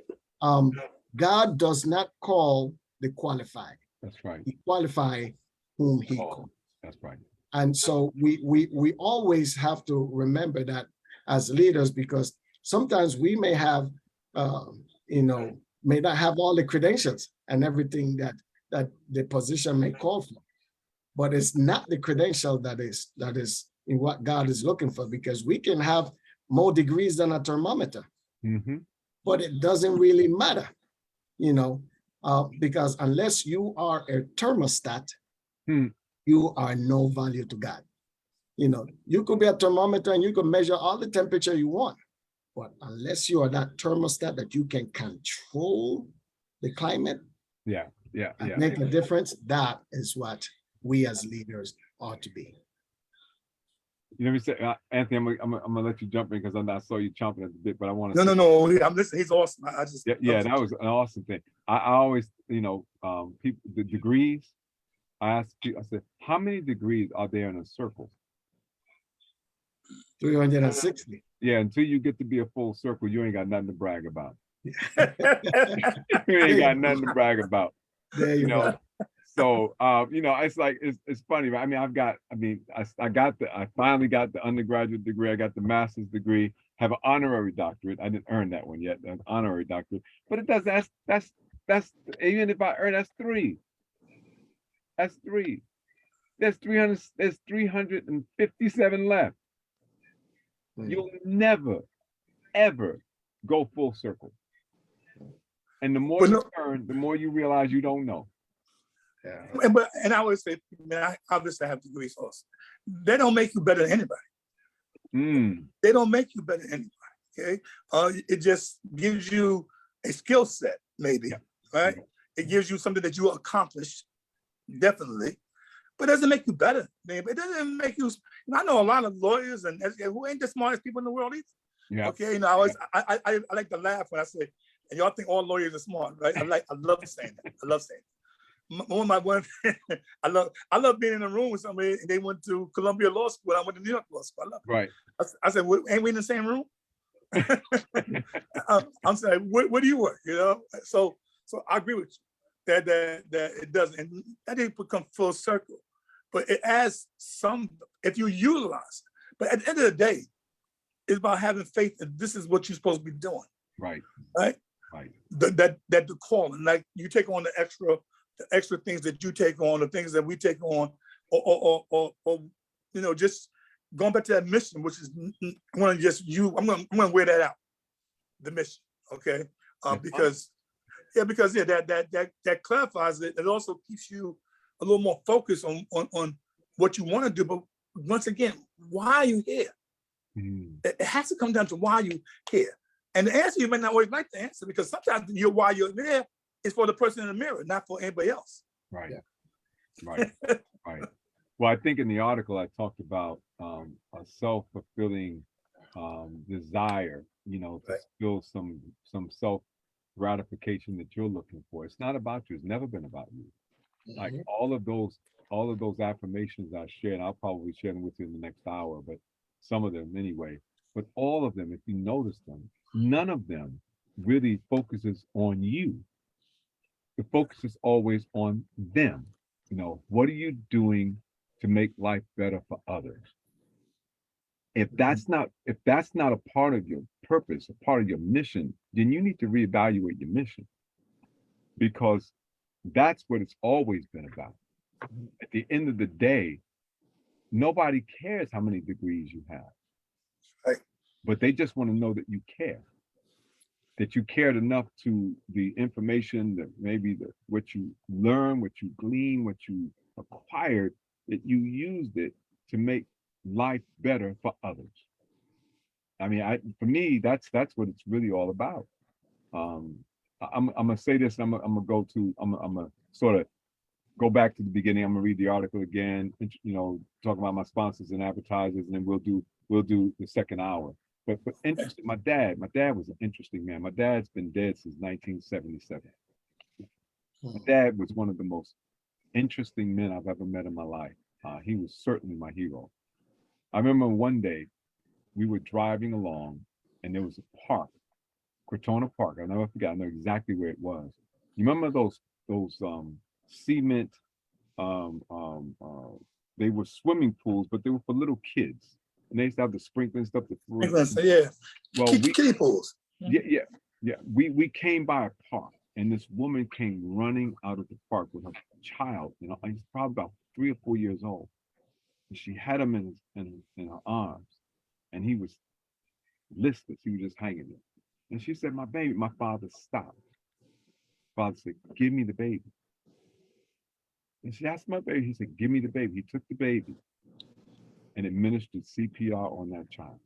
God does not call the qualified. That's right. He qualifies whom he calls. That's right. And so we always have to remember that as leaders, because sometimes we may have, may not have all the credentials and everything that the position may call for, but it's not the credential that is in what God is looking for, because we can have more degrees than a thermometer, but it doesn't really matter, because unless you are a thermostat, you are no value to God. You could be a thermometer and you can measure all the temperature you want, but unless you are that thermostat that you can control the climate, make a difference, that is what we as leaders ought to be. You know what I'm saying? Anthony, I'm gonna let you jump in because I saw you chomping at the bit, but I want to. No. I'm listening. He's awesome. I just Yeah, that was an awesome thing. I always, people, the degrees. I asked you, I said, how many degrees are there in a circle? 360. Yeah, until you get to be a full circle, you ain't got nothing to brag about. You There ain't you got go. nothing to brag about. There you go. So it's like it's funny. I mean, I finally got the undergraduate degree. I got the master's degree. Have an honorary doctorate. I didn't earn that one yet, an honorary doctorate. But it does. That's even if I earn, that's three. That's three. There's 300. There's 357 left. You'll never, ever go full circle. And the more you learn, the more you realize you don't know. Yeah. And I always say, man, I obviously have degrees also. They don't make you better than anybody. They don't make you better than anybody. Okay, it just gives you a skill set, maybe, right? It gives you something that you accomplished, definitely, but it doesn't make you better. Maybe it doesn't make you. I know a lot of lawyers and who ain't the smartest people in the world either. Yeah. Okay, I like to laugh when I say, and y'all think all lawyers are smart, right? I love saying that. I love saying that. I love being in a room with somebody and they went to Columbia Law School. I went to New York Law School. I love it. Right. I said, ain't we in the same room? I'm saying, where do you work? So I agree with you that it doesn't, and that didn't become full circle, but it adds some if you utilize. But at the end of the day, it's about having faith that this is what you're supposed to be doing. Right. Right. Right. That the calling, like you take on the extra things that you take on, the things that we take on, or just going back to that mission, which is I'm gonna wear that out, the mission, okay? Because that clarifies it. It also keeps you a little more focused on what you want to do. But once again, why are you here? It has to come down to why you here. And the answer you may not always like the answer, because sometimes why you're there is for the person in the mirror, not for anybody else. Right. Right. Right. Well, I think in the article I talked about a self-fulfilling desire, to feel some self gratification that you're looking for. It's not about you. It's never been about you. Like all of those affirmations I shared, I'll probably share them with you in the next hour, but some of them anyway. But all of them, if you notice them, none of them really focuses on you. The focus is always on them. What are you doing to make life better for others? If that's not a part of your purpose, a part of your mission, then you need to reevaluate your mission, because that's what it's always been about. At the end of the day, nobody cares how many degrees you have. Right. But they just want to know that you care. That you cared enough to the information, that maybe what you learned, what you gleaned, what you acquired, that you used it to make life better for others. I mean, for me, that's what it's really all about. I'm gonna say this. I'm gonna sort of go back to the beginning. I'm gonna read the article again. Talk about my sponsors and advertisers, and then we'll do the second hour. But interesting, my dad was an interesting man. My dad's been dead since 1977. My dad was one of the most interesting men I've ever met in my life. He was certainly my hero. I remember one day we were driving along and there was a park, Crotona Park. I'll never forget. I know exactly where it was. You remember those cement, they were swimming pools, but they were for little kids. And they used to have the sprinkling stuff. Yeah. Well, kiddie pools. Yeah. We came by a park, and this woman came running out of the park with her child. He's probably about 3 or 4 years old. And she had him in her arms, and he was listless. He was just hanging there. And she said, "My baby." My father stopped. Father said, "Give me the baby." And she asked my baby. He said, "Give me the baby." He took the baby and administered CPR on that child.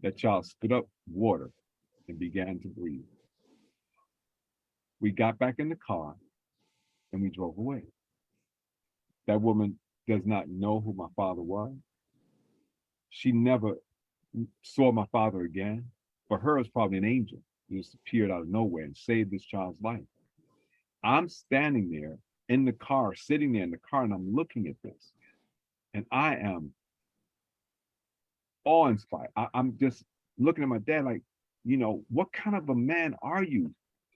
That child spit up water and began to breathe. We got back in the car and we drove away. That woman does not know who my father was. She never saw my father again. For her, it's probably an angel who just appeared out of nowhere and saved this child's life. I'm standing there in the car, sitting there in the car, and I'm looking at this, and I am awe-inspired. I'm just looking at my dad like, what kind of a man are you?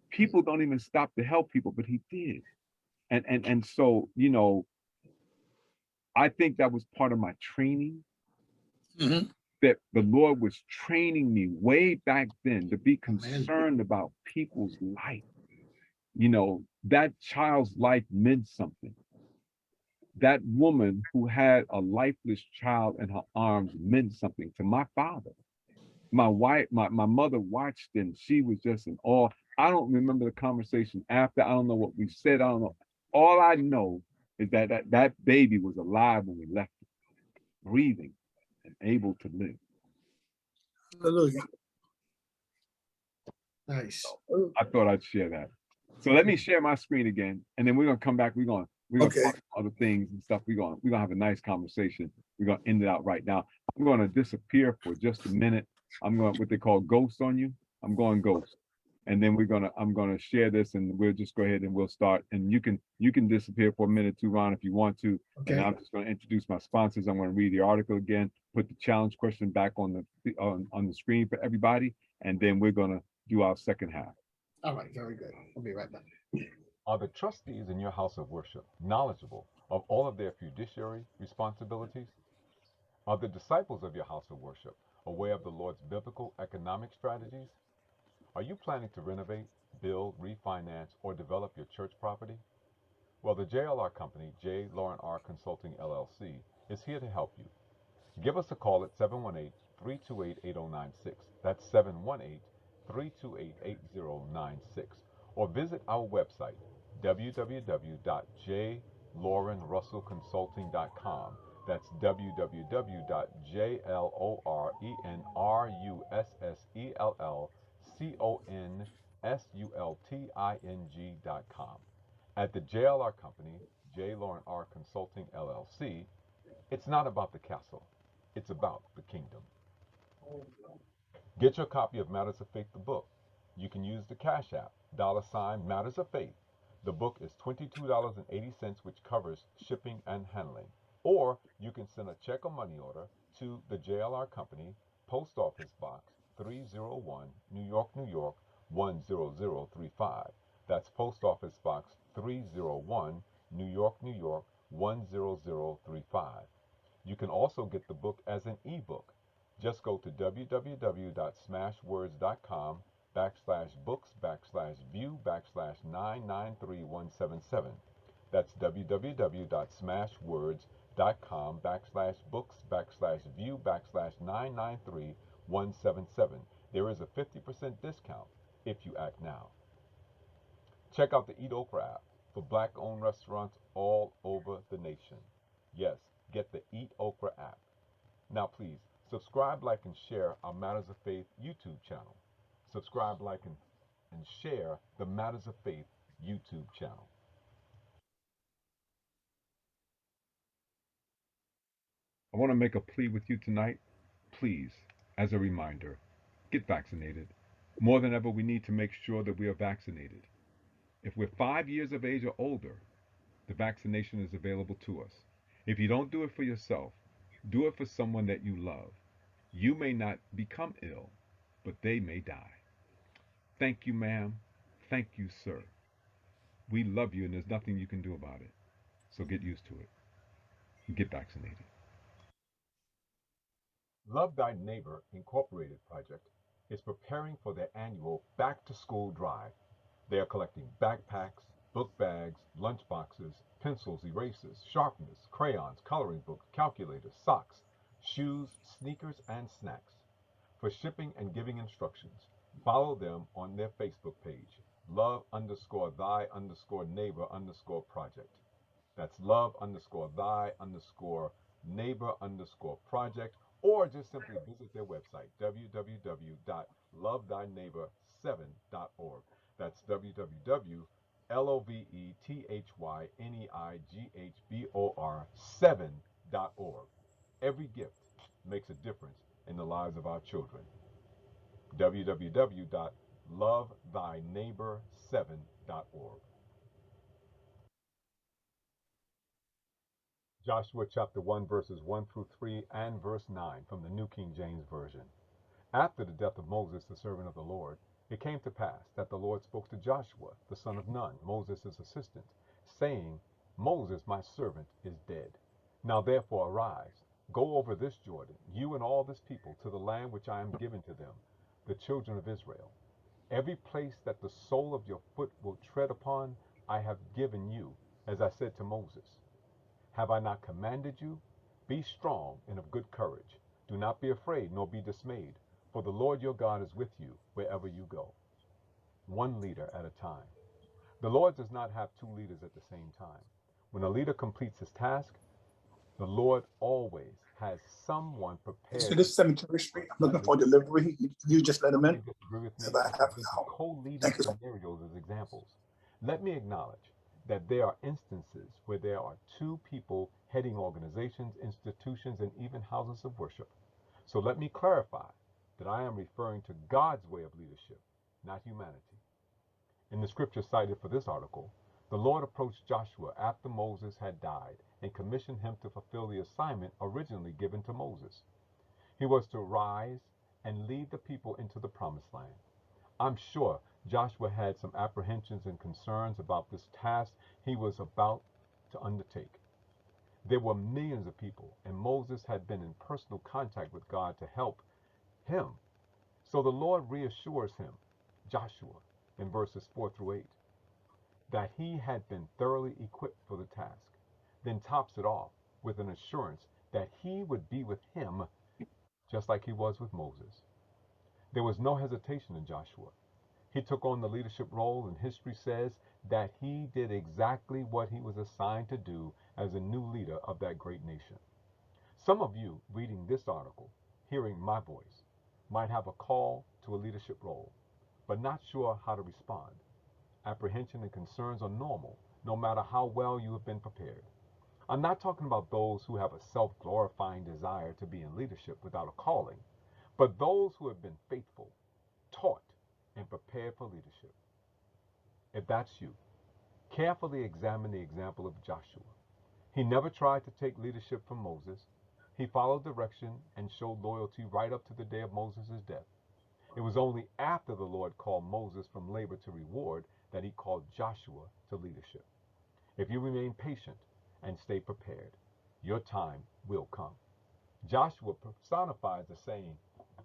People don't even stop to help people, but he did. And so, I think that was part of my training, Mhm. that the Lord was training me way back then to be concerned about people's life. That child's life meant something. That woman who had a lifeless child in her arms meant something to my father. My wife, my mother watched and she was just in awe. I don't remember the conversation after. I don't know what we said. I don't know. All I know is that baby was alive when we left it, breathing and able to live. Hallelujah. Nice. I thought I'd share that. So let me share my screen again, and then we're gonna come back. We're gonna Okay. talk about other things and stuff. We're gonna have a nice conversation. We're gonna end it out right now. I'm gonna disappear for just a minute. I'm going what they call ghost on you. I'm going ghost, and then I'm gonna share this, and we'll just go ahead and we'll start. And you can disappear for a minute too, Ron, if you want to. Okay. And I'm just gonna introduce my sponsors. I'm gonna read the article again, put the challenge question back on the screen for everybody, and then we're gonna do our second half. All right, very good. I'll be right back. Are the trustees in your house of worship knowledgeable of all of their fiduciary responsibilities? Are the disciples of your house of worship aware of the Lord's biblical economic strategies? Are you planning to renovate, build, refinance, or develop your church property? Well, the JLR company, J. Lauren R. Consulting LLC, is here to help you. Give us a call at 718-328-8096. That's 718-328-8096. Or visit our website, www.jlaurenrussellconsulting.com. That's www.jlaurenrussellconsulting.com. At the JLR Company, J. Lauren R. Consulting LLC, it's not about the castle, it's about the kingdom. Get your copy of Matters of Faith, the book. You can use the Cash App, $ Matters of Faith. The book is $22.80, which covers shipping and handling. Or you can send a check or money order to the JLR Company, Post Office Box 301, New York, New York 10035. That's Post Office Box 301, New York, New York 10035. You can also get the book as an ebook. Just go to www.smashwords.com/books/view/993177. That's www.smashwords.com/books/view/993177. There is a 50% discount if you act now. Check out the Eat Okra app for Black-owned restaurants all over the nation. Yes, get the Eat Okra app. Now please, subscribe, like, and share our Matters of Faith YouTube channel. Subscribe, like, and share the Matters of Faith YouTube channel. I want to make a plea with you tonight. Please, as a reminder, get vaccinated. More than ever, we need to make sure that we are vaccinated. If we're 5 years of age or older, the vaccination is available to us. If you don't do it for yourself, do it for someone that you love. You may not become ill, but they may die. Thank you, ma'am. Thank you, sir. We love you, and there's nothing you can do about it. So get used to it and get vaccinated. Love Thy Neighbor Incorporated project is preparing for their annual Back to School drive. They are collecting backpacks, book bags, lunch boxes, pencils, erasers, sharpeners, crayons, coloring books, calculators, socks, shoes, sneakers, and snacks. For shipping and giving instructions, follow them on their Facebook page, love_thy_neighbor_project. That's love_thy_neighbor_project, or just simply visit their website, www.lovethyneighbor7.org. That's www.lovethyneighbor7.org. Every gift makes a difference in the lives of our children. www.lovethyneighbor7.org. Joshua chapter 1 verses 1 through 3 and verse 9 from the New King James Version. After the death of Moses, the servant of the Lord, it came to pass that the Lord spoke to Joshua, the son of Nun, Moses' assistant, saying, Moses, my servant, is dead. Now therefore arise, go over this Jordan, you and all this people, to the land which I am giving to them, the children of Israel. Every place that the sole of your foot will tread upon, I have given you, as I said to Moses. Have I not commanded you? Be strong and of good courage. Do not be afraid, nor be dismayed, for the Lord your God is with you wherever you go. One leader at a time. The Lord does not have two leaders at the same time. When a leader completes his task, the Lord always has someone prepared. So this is 17th Street. I'm looking for delivery. You just let them in. Disagree with me? Because I have now. Co-leading Thank you. scenarios as examples. Let me acknowledge that there are instances where there are two people heading organizations, institutions, and even houses of worship. So let me clarify that I am referring to God's way of leadership, not humanity. In the scripture cited for this article, the Lord approached Joshua after Moses had died and commissioned him to fulfill the assignment originally given to Moses. He was to rise and lead the people into the promised land. I'm sure Joshua had some apprehensions and concerns about this task he was about to undertake. There were millions of people, and Moses had been in personal contact with God to help him. So the Lord reassures him, Joshua, in verses 4 through 8, that he had been thoroughly equipped for the task, then tops it off with an assurance that he would be with him just like he was with Moses. There was no hesitation in Joshua. He took on the leadership role, and history says that he did exactly what he was assigned to do as a new leader of that great nation. Some of you reading this article, hearing my voice, might have a call to a leadership role, but not sure how to respond. Apprehension and concerns are normal, no matter how well you have been prepared. I'm not talking about those who have a self-glorifying desire to be in leadership without a calling, but those who have been faithful, taught, and prepared for leadership. If that's you, carefully examine the example of Joshua. He never tried to take leadership from Moses. He followed direction and showed loyalty right up to the day of Moses' death. It was only after the Lord called Moses from labor to reward that he called Joshua to leadership. If you remain patient and stay prepared, your time will come. Joshua personifies the saying,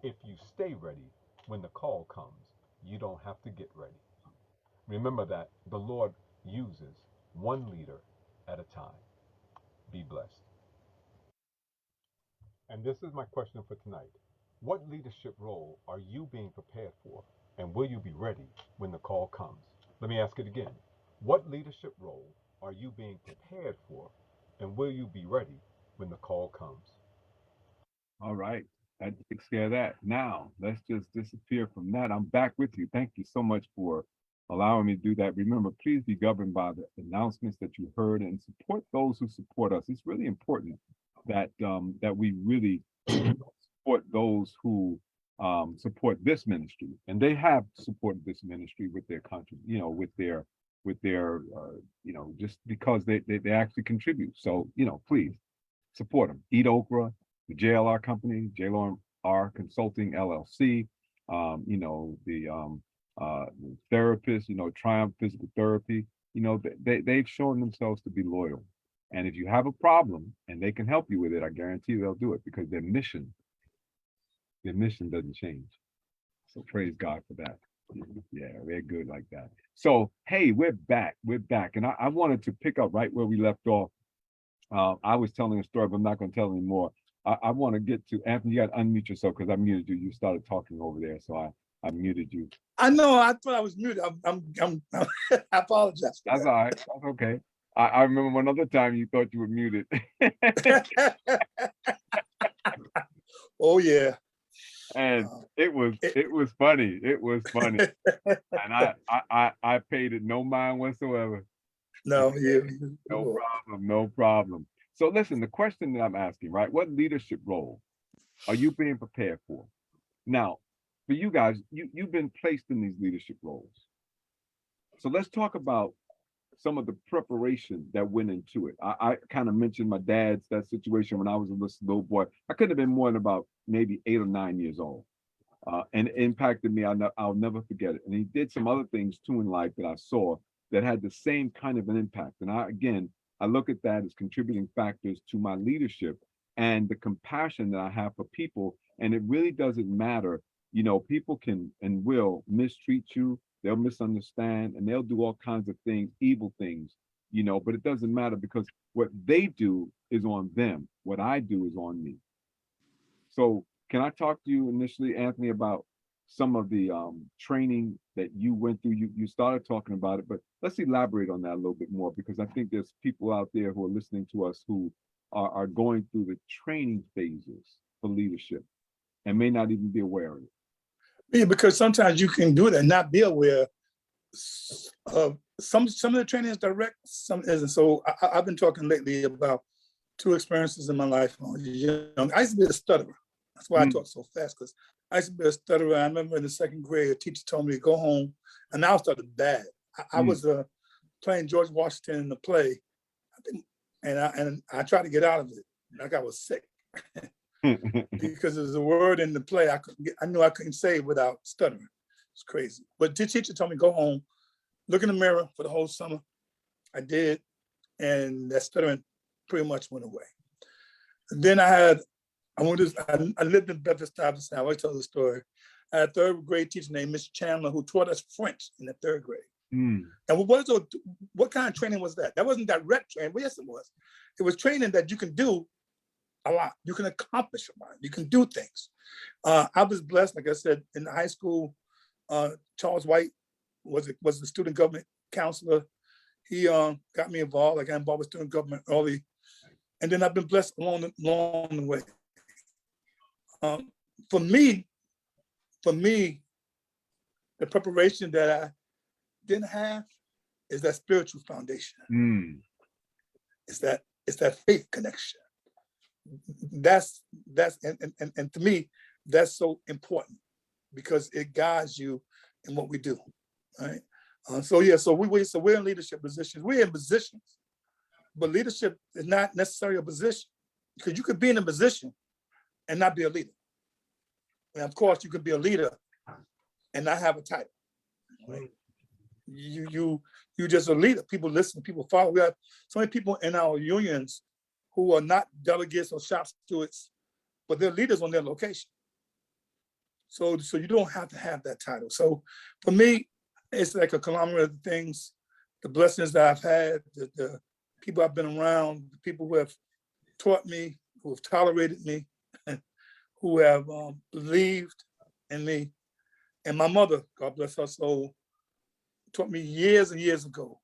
if you stay ready when the call comes, you don't have to get ready. Remember that the Lord uses one leader at a time. Be blessed. And this is my question for tonight. What leadership role are you being prepared for? And will you be ready when the call comes? Let me ask it again. What leadership role are you being prepared for? And will you be ready when the call comes? All right. That takes care of that. Now, let's just disappear from that. I'm back with you. Thank you so much for allowing me to do that. Remember, please be governed by the announcements that you heard and support those who support us. It's really important that that we really support those who support this ministry, and they have supported this ministry with their with their just because they actually contribute. So please support them. Eat Okra, the JLR company, JLR Consulting LLC, the therapist, Triumph Physical Therapy, they've shown themselves to be loyal. And if you have a problem and they can help you with it, I guarantee you they'll do it because their mission doesn't change. So praise God for that. Yeah, they're good like that. So, hey, we're back. And I wanted to pick up right where we left off. I was telling a story, but I'm not going to tell anymore. I want to get to Anthony. You got to unmute yourself because I muted you. You started talking over there, so I muted you. I know. I thought I was muted. I'm I apologize. That's all right. That's okay. I remember one other time you thought you were muted. Oh yeah. And it was funny. It was funny. And I paid it no mind whatsoever. No, yeah. No problem. So listen, the question that I'm asking, right? What leadership role are you being prepared for? Now, for you guys, you've been placed in these leadership roles. So let's talk about some of the preparation that went into it. I kind of mentioned my dad's that situation when I was a little boy. I could have been more than about maybe 8 or 9 years old. And it impacted me. I'll never forget it. And he did some other things too in life that I saw that had the same kind of an impact. And I look at that as contributing factors to my leadership and the compassion that I have for people. And it really doesn't matter. You know, people can and will mistreat you. They'll misunderstand and they'll do all kinds of things, evil things, you know, but it doesn't matter because what they do is on them. What I do is on me. So can I talk to you initially, Anthony, about some of the training that you went through? You started talking about it, but let's elaborate on that a little bit more, because I think there's people out there who are listening to us who are going through the training phases for leadership and may not even be aware of it. Yeah, because sometimes you can do that and not be aware of some of the training is direct, some isn't. So I've been talking lately about 2 experiences in my life. I used to be a stutterer. That's why I talk so fast, because I used to be a stutterer. I remember in the 2nd grade, a teacher told me to go home, and I started bad. I was playing George Washington in the play, and I tried to get out of it, like I was sick. Because there's a word in the play I knew I couldn't say without stuttering. It's crazy. But the teacher told me go home, look in the mirror for the whole summer. I did, and that stuttering pretty much went away. And then I lived in Bedford-Stuyvesant. I always tell the story. I had a 3rd grade teacher named Miss Chandler who taught us French in the 3rd grade. And what kind of training was that? That wasn't direct training, but yes, it was. It was training that you can do a lot. You can accomplish a lot. You can do things. I was blessed, like I said, in high school. Charles White was the student government counselor. He got me involved. I got involved with student government early, and then I've been blessed along the way. For me, the preparation that I didn't have is that spiritual foundation. It's that faith connection. That's and to me, that's so important because it guides you in what we do, right? So we're in leadership positions. We're in positions, but leadership is not necessarily a position, because you could be in a position and not be a leader. And of course, you could be a leader and not have a title. Right? You just a leader. People listen. People follow. We have so many people in our unions who are not delegates or shop stewards, but they're leaders on their location. So you don't have to have that title. So for me, it's like a conglomerate of things, the blessings that I've had, the people I've been around, the people who have taught me, who have tolerated me, who have believed in me. And my mother, God bless her soul, taught me years and years ago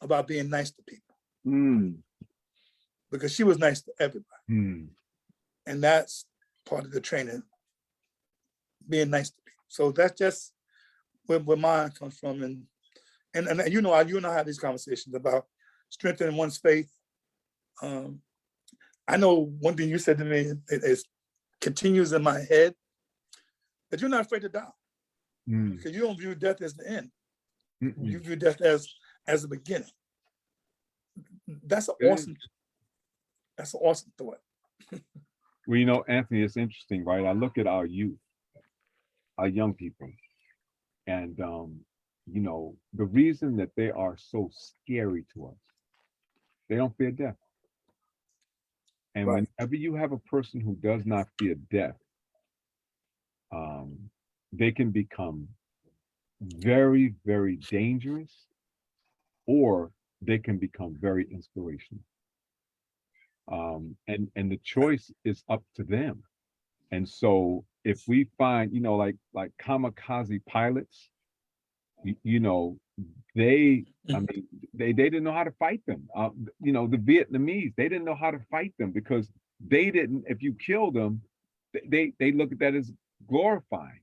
about being nice to people. Because she was nice to everybody. And that's part of the training, being nice to people. So that's just where mine comes from. And you and I have these conversations about strengthening one's faith. I know one thing you said to me is continues in my head, that you're not afraid to die. Because you don't view death as the end. You view death as the beginning. That's an awesome thought. Well, you know, Anthony, it's interesting, right? I look at our youth, our young people, and you know, the reason that they are so scary to us, they don't fear death. And whenever you have a person who does not fear death, they can become very, very dangerous, or they can become very inspirational. And the choice is up to them. And so if we find, you know, like kamikaze pilots, you know, they didn't know how to fight them. You know, the Vietnamese, they didn't know how to fight them because they didn't, if you kill them, they look at that as glorifying.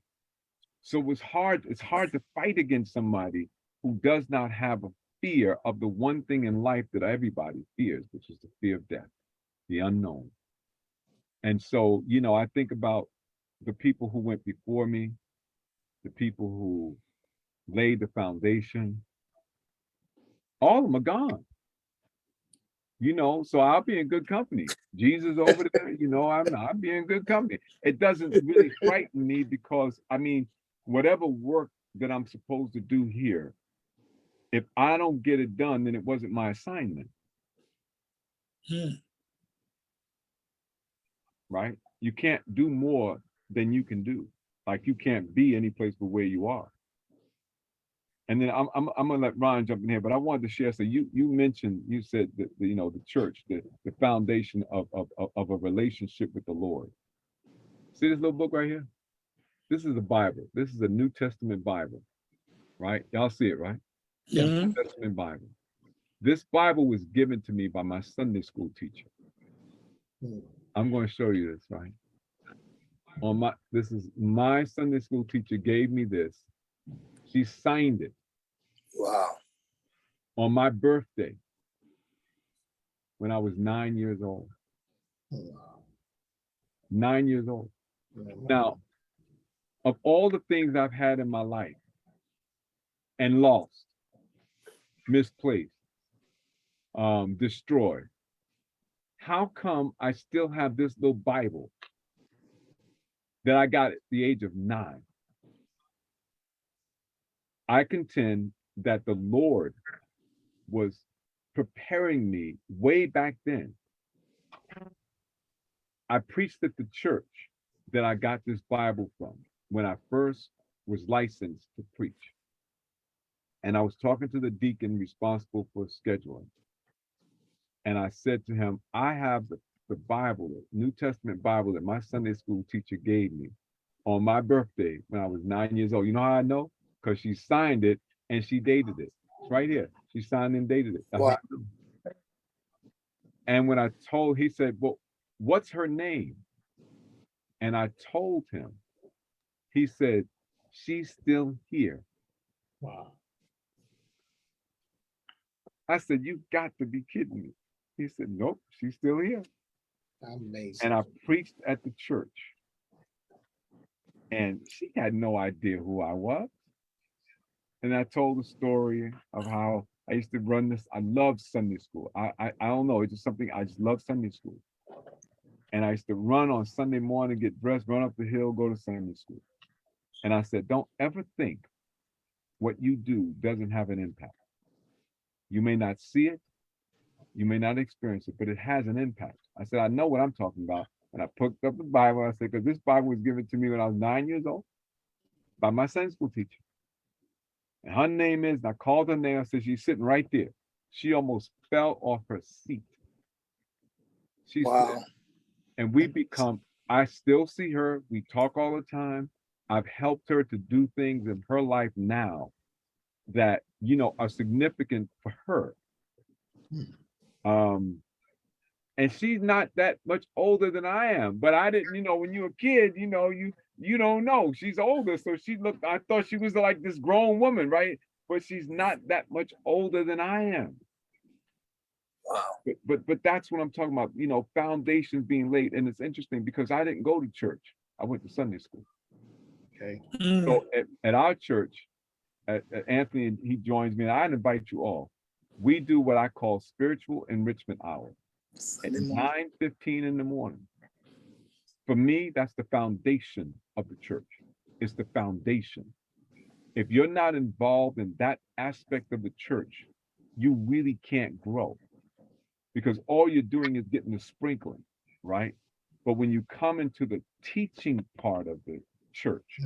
So it's hard to fight against somebody who does not have a fear of the one thing in life that everybody fears, which is the fear of death, the unknown. And so, I think about the people who went before me, the people who laid the foundation. All of them are gone. So I'll be in good company. Jesus over there, I'll be in good company. It doesn't really frighten me because, whatever work that I'm supposed to do here, if I don't get it done, then it wasn't my assignment. Right? You can't do more than you can do. Like you can't be any place but where you are. And then I'm gonna let Ron jump in here, but I wanted to share. So you mentioned, you said that the church, the foundation of a relationship with the Lord. See this little book right here? This is a Bible. This is a New Testament Bible, right? Y'all see it, right? Yeah. New Testament Bible. This Bible was given to me by my Sunday school teacher. I'm going to show you this, right? This is my Sunday school teacher gave me this. She signed it. Wow. On my birthday when I was 9 years old. 9 years old. Now, of all the things I've had in my life and lost, misplaced, destroyed, how come I still have this little Bible that I got at the age of 9? I contend that the Lord was preparing me way back then. I preached at the church that I got this Bible from when I first was licensed to preach. And I was talking to the deacon responsible for scheduling. And I said to him, I have the Bible, the New Testament Bible that my Sunday school teacher gave me on my birthday when I was 9 years old. You know how I know? Because she signed it and she dated it. It's right here. She signed and dated it. Wow. And when he said, well, what's her name? And I told him, he said, she's still here. Wow. I said, you got to be kidding me. He said, nope, she's still here. Amazing. And I preached at the church. And she had no idea who I was. And I told the story of how I used to run this. I loved Sunday school. I don't know, it's just something, I just love Sunday school. And I used to run on Sunday morning, get dressed, run up the hill, go to Sunday school. And I said, don't ever think what you do doesn't have an impact. You may not see it, you may not experience it, but it has an impact. I said, I know what I'm talking about. And I picked up the Bible. I said, because this Bible was given to me when I was 9 years old by my Sunday school teacher. And her name is, and I called her name. I said, she's sitting right there. She almost fell off her seat. She's Wow. there. And I still see her. We talk all the time. I've helped her to do things in her life now that, are significant for her. And she's not that much older than I am, but I didn't, when you're a kid, you don't know. She's older, so I thought she was like this grown woman, right? But she's not that much older than I am. Wow. But that's what I'm talking about, foundations being laid. And it's interesting because I didn't go to church. I went to Sunday school. Okay. So at our church, at Anthony, he joins me, and I invite you all. We do what I call spiritual enrichment hour at 9:15 in the morning. For me, that's the foundation of the church. It's the foundation. If you're not involved in that aspect of the church, you really can't grow, because all you're doing is getting the sprinkling, right? But when you come into the teaching part of the church,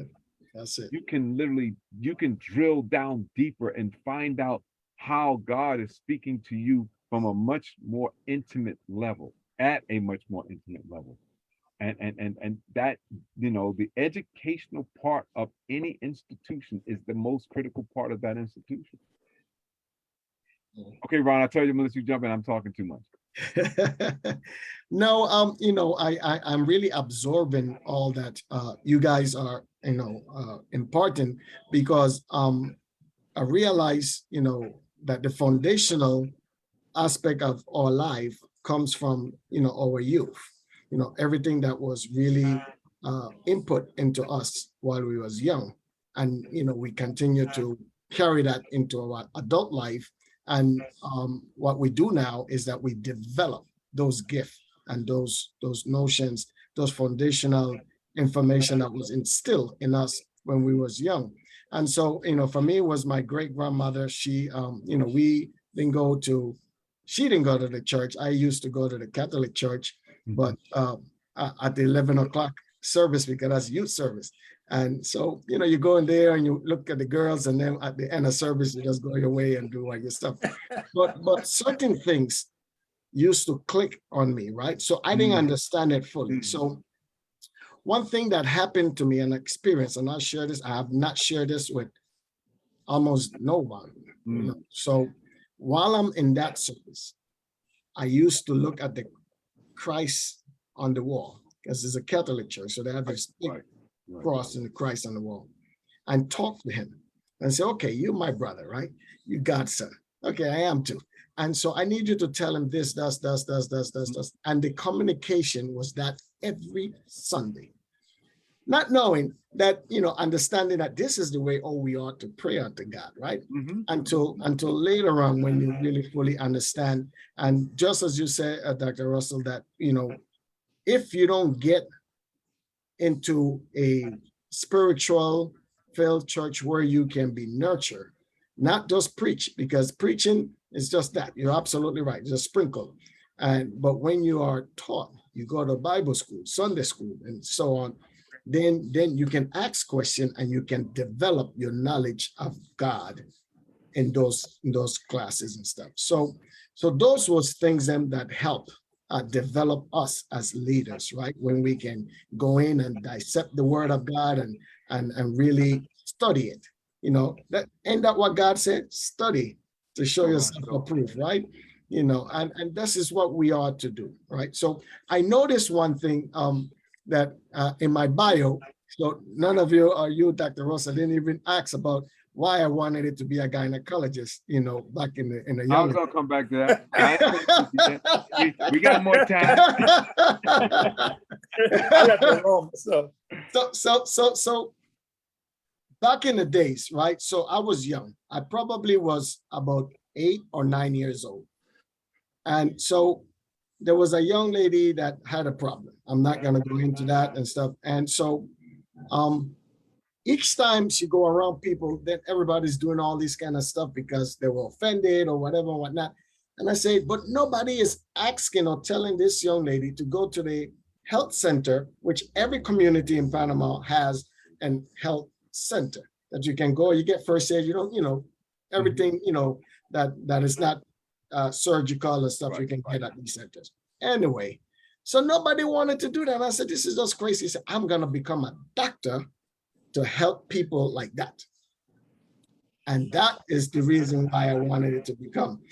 that's it. you can drill down deeper and find out how God is speaking to you from a much more intimate level, at a much more intimate level. And that, the educational part of any institution is the most critical part of that institution. Okay, Ron, I tell you, Melissa, you jump in, I'm talking too much. No, I'm really absorbing all that you guys are, imparting, because I realize, that the foundational aspect of our life comes from, our youth. everything that was really input into us while we was young. And, we continue to carry that into our adult life. And what we do now is that we develop those gifts and those notions, those foundational information that was instilled in us when we was young. And so, for me, it was my great grandmother. She, she didn't go to the church. I used to go to the Catholic church, but at the 11 o'clock service, because that's youth service. And so, you go in there and you look at the girls, and then at the end of service, you just go your way and do all your stuff. But certain things used to click on me, right? So I didn't understand it fully. So one thing that happened to me, an experience, and I'll share this, I have not shared this with almost no one. So while I'm in that service, I used to look at the Christ on the wall, because it's a Catholic church. So they have this big cross and the Christ on the wall, and talk to him and say, okay, you're my brother, right? You Godson. Okay, I am too. And so I need you to tell him this. And the communication was that every Sunday, not knowing that, understanding that this is the way, we ought to pray unto God, right? Until later on, when you really fully understand. And just as you said, Dr. Russell, that, if you don't get into a spiritual filled church where you can be nurtured, not just preach, because preaching is just that. You're absolutely right. Just sprinkle. But when you are taught, you go to Bible school, Sunday school, and so on, then you can ask questions and you can develop your knowledge of God in those classes and stuff. So those was things that help develop us as leaders, right? When we can go in and dissect the word of God and really study it. That ain't that what God said? Study to show yourself approved, right? And this is what we are to do, right? So I noticed one thing that in my bio, so none of you or you, Dr. Rosa, didn't even ask about why I wanted it to be a gynecologist, back in the young. I was gonna come back to that. We got more time. I left it alone myself. So back in the days, right? So I was young. I probably was about 8 or 9 years old. And so there was a young lady that had a problem. I'm not gonna go into that and stuff. And so each time she go around people, then everybody's doing all this kind of stuff because they were offended or whatever and whatnot. And I say, but nobody is asking or telling this young lady to go to the health center, which every community in Panama has a health center that you can go, you get first aid, everything, that is not surgical and stuff you can get at these centers. Anyway, so nobody wanted to do that. And I said, this is just crazy. I said, I'm going to become a doctor to help people like that. And that is the reason why I wanted it to become.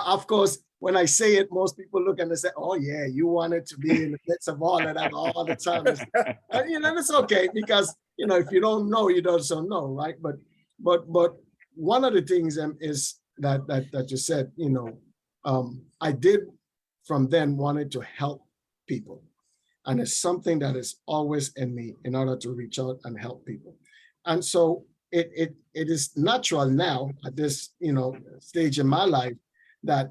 Of course, when I say it, most people look and they say, oh yeah, you wanted to be in the midst of all of that all the time. And, it's okay, because, if you don't know, you don't know, right? But one of the things is that you said, I did from then wanted to help people. And it's something that is always in me in order to reach out and help people. And so it is natural now at this, stage in my life that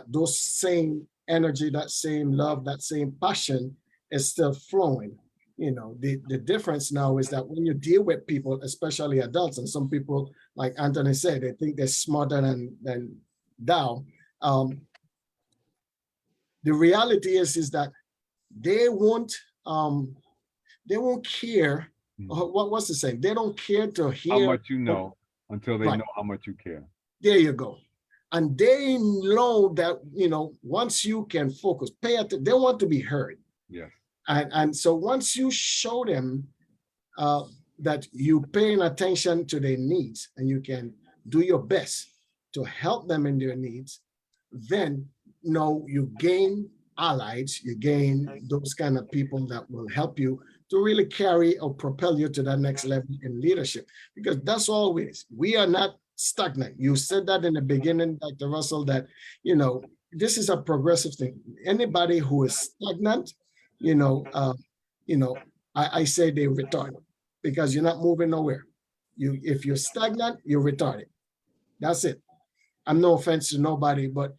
those same energy, that same love, that same passion is still flowing. The difference now is that when you deal with people, especially adults, and some people, like Anthony said, they think they're smarter than thou. The reality is that they won't care. What's the saying? They don't care to hear how much you know until they know how much you care. There you go. And they know that, once you can focus, pay attention, they want to be heard. Yes. And so once you show them that you paying attention to their needs and you can do your best to help them in their needs, then you gain allies, you gain those kind of people that will help you to really carry or propel you to that next level in leadership. Because that's always, we are not stagnant. You said that in the beginning, Dr. Russell, that, this is a progressive thing. Anybody who is stagnant you know, you know, I say they're retarded because you're not moving nowhere. If you're stagnant, you're retarded. That's it. I'm no offense to nobody, but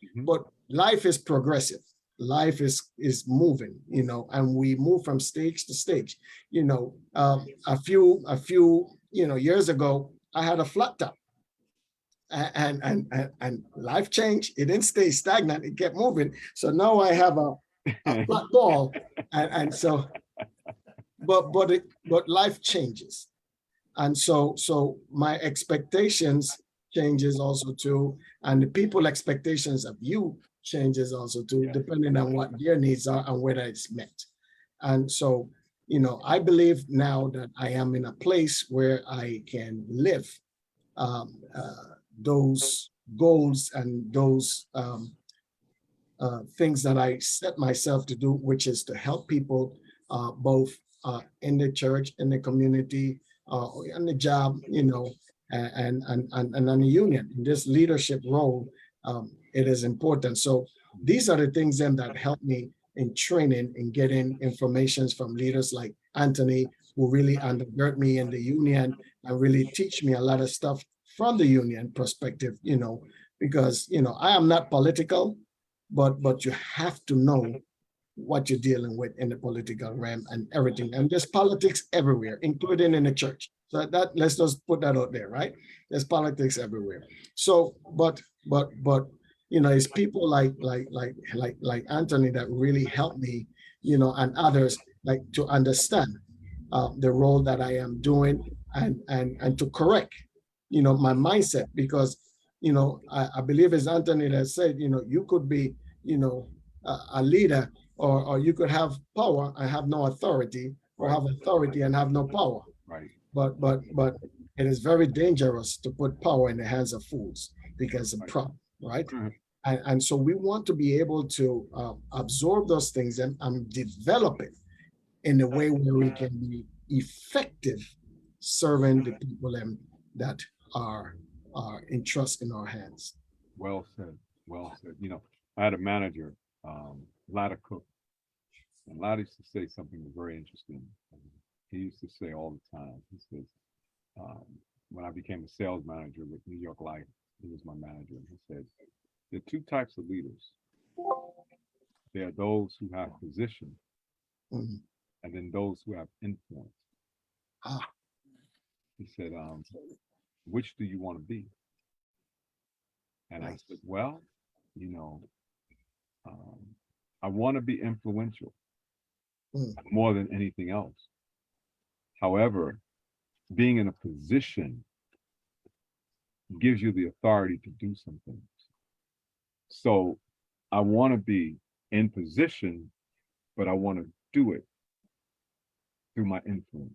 life is progressive. Life is moving, you know, and we move from stage to stage. You know, a few years ago, I had a flat top, and life changed. It didn't stay stagnant. It kept moving. So now I have a flat ball, and so, but life changes, and so my expectations changes also too, and the people expectations of you changes also too, depending on what their needs are and whether it's met. And so, you know, I believe now that I am in a place where I can live those goals and those things that I set myself to do, which is to help people both in the church, in the community, on the job, you know, and on the union. In this leadership role, it is important. So these are the things then that help me in training and getting informations from leaders like Anthony, who really undergird me in the union and really teach me a lot of stuff from the union perspective, you know, because, you know, I am not political, but you have to know what you're dealing with in the political realm and everything. And there's politics everywhere, including in the church. So that, let's just put that out there, right? There's politics everywhere. So, but you know, it's people like Anthony that really help me, you know, and others like to understand the role that I am doing and to correct, you know, my mindset, because, you know, I believe as Anthony has said, you know, you could be, you know, a leader, or you could have power and have no authority, or have authority and have no power. Right. But it is very dangerous to put power in the hands of fools, because of problem, right? And so we want to be able to absorb those things and develop it in a way where we can be effective serving the people that are entrusted in our hands. Well said. Well said. You know, I had a manager, Latta Cook, and Latta used to say something very interesting. He used to say all the time, he says, when I became a sales manager with New York Life, he was my manager, and he said, there are two types of leaders. There are those who have position, Mhm. and then those who have influence. Ah. He said, which do you want to be? And I said, well, you know, I want to be influential more than anything else. However, being in a position gives you the authority to do some things. So I want to be in position, but I want to do it through my influence.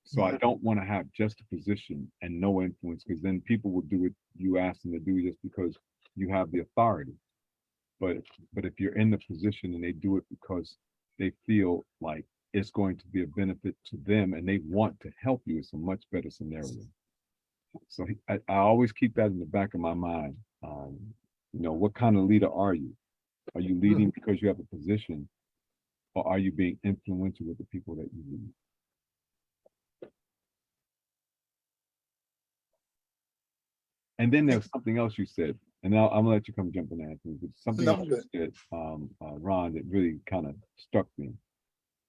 So I don't want to have just a position and no influence, because then people will do what you ask them to do just because you have the authority. But if you're in the position and they do it because they feel like it's going to be a benefit to them and they want to help you, it's a much better scenario. So I always keep that in the back of my mind. You know, what kind of leader are you? Are you leading because you have a position, or are you being influential with the people that you lead? And then there's something else you said, and I'm gonna let you come jump in there, Anthony, but something else you said, Ron, that really kind of struck me.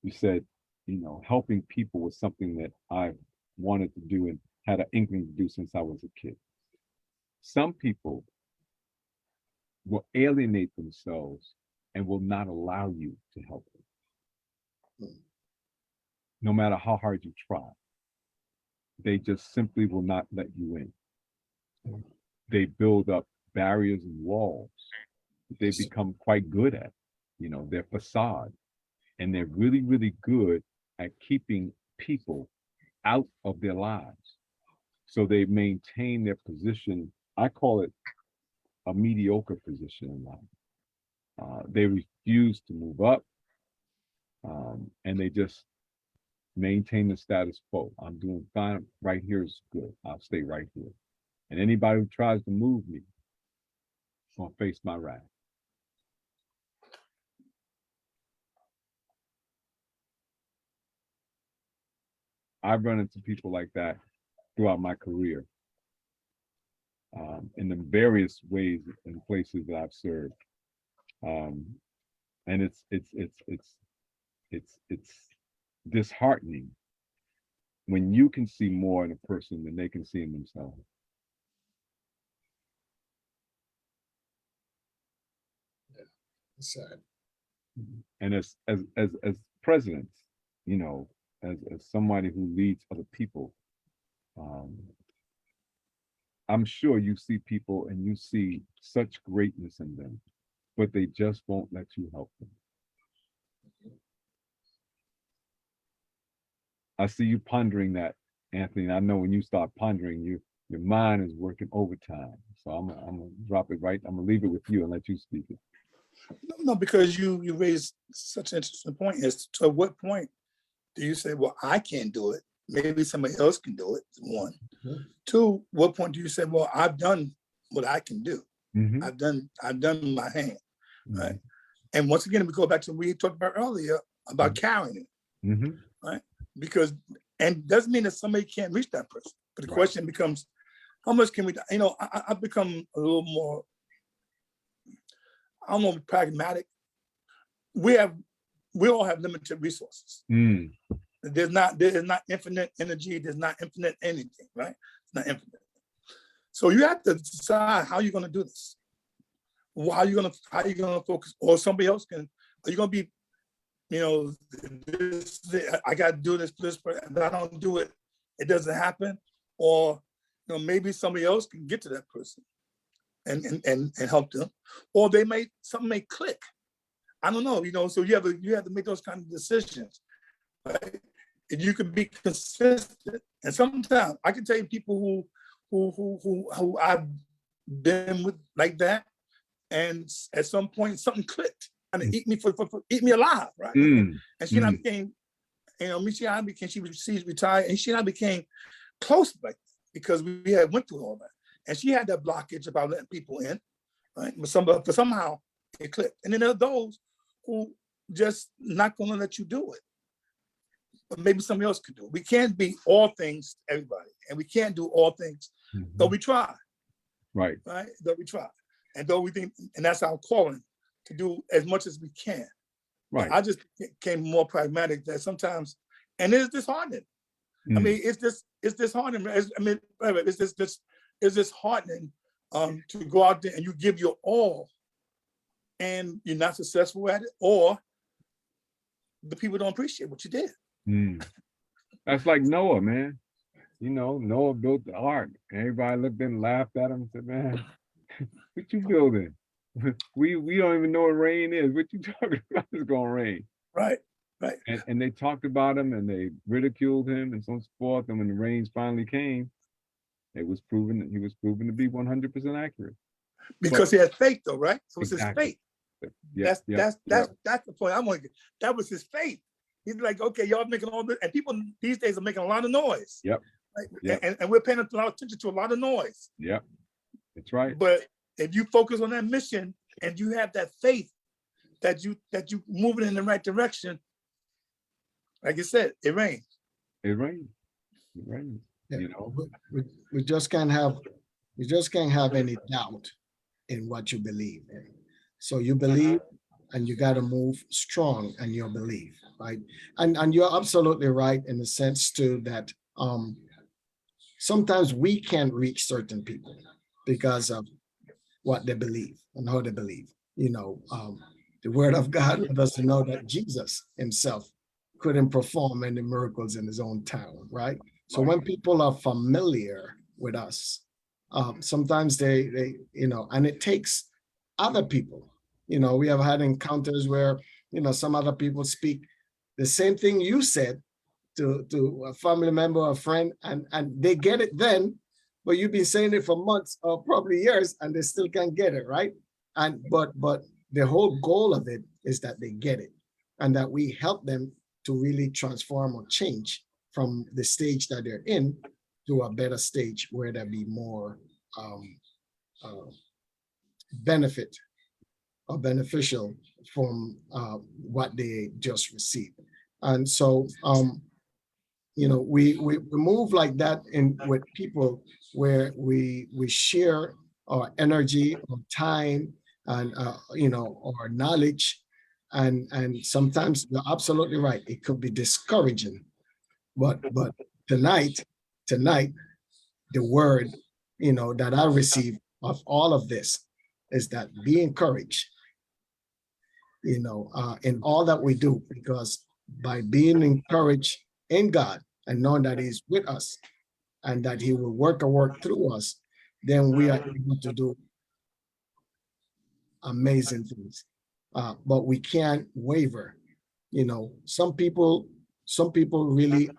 You said, you know, helping people was something that I wanted to do and had an inkling to do since I was a kid. Some people will alienate themselves and will not allow you to help them. No matter how hard you try, they just simply will not let you in. They build up barriers and walls that they become quite good at, you know, their facade. And they're really, really good at keeping people out of their lives. So they maintain their position. I call it a mediocre position in life. They refuse to move up, and they just maintain the status quo. I'm doing fine. Right here is good. I'll stay right here. And anybody who tries to move me will face my wrath. I've run into people like that throughout my career, in the various ways and places that I've served. And it's disheartening when you can see more in a person than they can see in themselves. Sad. And as presidents, you know, as somebody who leads other people, I'm sure you see people and you see such greatness in them, but they just won't let you help them. I see you pondering that, Anthony. And I know when you start pondering, your mind is working overtime. So I'm gonna drop it right. I'm gonna leave it with you and let you speak it. No, because you raised such an interesting point. As to what point do you say, well, I can't do it? Maybe somebody else can do it, one. Mhm. Two, what point do you say, well, I've done what I can do. Mhm. I've done my hand, Mhm. right? And once again, we go back to what we talked about earlier about carrying it, Mhm. right? Because, and doesn't mean that somebody can't reach that person. But the Right. question becomes, how much can we, you know, I've become a little more, I don't know, pragmatic. We all have limited resources. Mm. There is not infinite energy. There's not infinite anything, right? It's not infinite. So you have to decide how you're going to do this. How you going to focus, or somebody else can. Are you going to be, you know, I got to do this, but if I don't do it, it doesn't happen. Or, you know, maybe somebody else can get to that person and help them, or something may click. I don't know, you know. So you have to make those kind of decisions, right? And you can be consistent. And sometimes I can tell you people who I've been with like that, and at some point something clicked and eat me alive, right? Mm. And she and I Mm. became, you know, she's retired, and she and I became close like that because we had went through all that. And she had that blockage about letting people in, right? But somehow it clicked. And then there are those who just not gonna let you do it. But maybe somebody else could do it. We can't be all things to everybody, and we can't do all things, though we try, Right. right? Though we try. And though we think, and that's our calling, to do as much as we can. Right. I just became more pragmatic that sometimes, and it's disheartening. I mean, it's disheartening. It's disheartening to go out there and you give your all, and you're not successful at it, or the people don't appreciate what you did. Mm. That's like Noah, man. You know, Noah built the ark. Everybody looked and laughed at him and said, "Man, what you building? We don't even know what rain is. What you talking about? It's gonna rain." Right, right. And they talked about him and they ridiculed him and so forth. And when the rains finally came, it was proven that he was proven to be 100% accurate. Because he had faith, though, right? It was Exactly. his faith. Yep, That's the point I'm gonna get. That was his faith. He's like, okay, y'all making all this, and people these days are making a lot of noise. Yep. Right? Yep. And we're paying a lot of attention to a lot of noise. Yep. That's right. But if you focus on that mission and you have that faith that you moving in the right direction, like I said, it rains. It rains. It rains. Yeah. You know. We just can't have any doubt in what you believe in. So you believe, and you got to move strong in your belief, right? And you're absolutely right in the sense too that sometimes we can't reach certain people because of what they believe and how they believe. You know, the Word of God let us know that Jesus Himself couldn't perform any miracles in His own town, right? So when people are familiar with us, sometimes they you know, and it takes other people. You know, we have had encounters where, you know, some other people speak the same thing you said to a family member or a friend, and they get it then, but you've been saying it for months or probably years, and they still can't get it, right? And but the whole goal of it is that they get it, and that we help them to really transform or change from the stage that they're in to a better stage where there be more benefit or beneficial from what they just received. And so we move like that in with people where we share our energy, our time, and our knowledge, and sometimes you're absolutely right. It could be discouraging, but tonight, the word that I receive of all of this is that be encouraged, in all that we do, because by being encouraged in God and knowing that He's with us and that He will work a work through us, then we are able to do amazing things. But we can't waver. Some people really,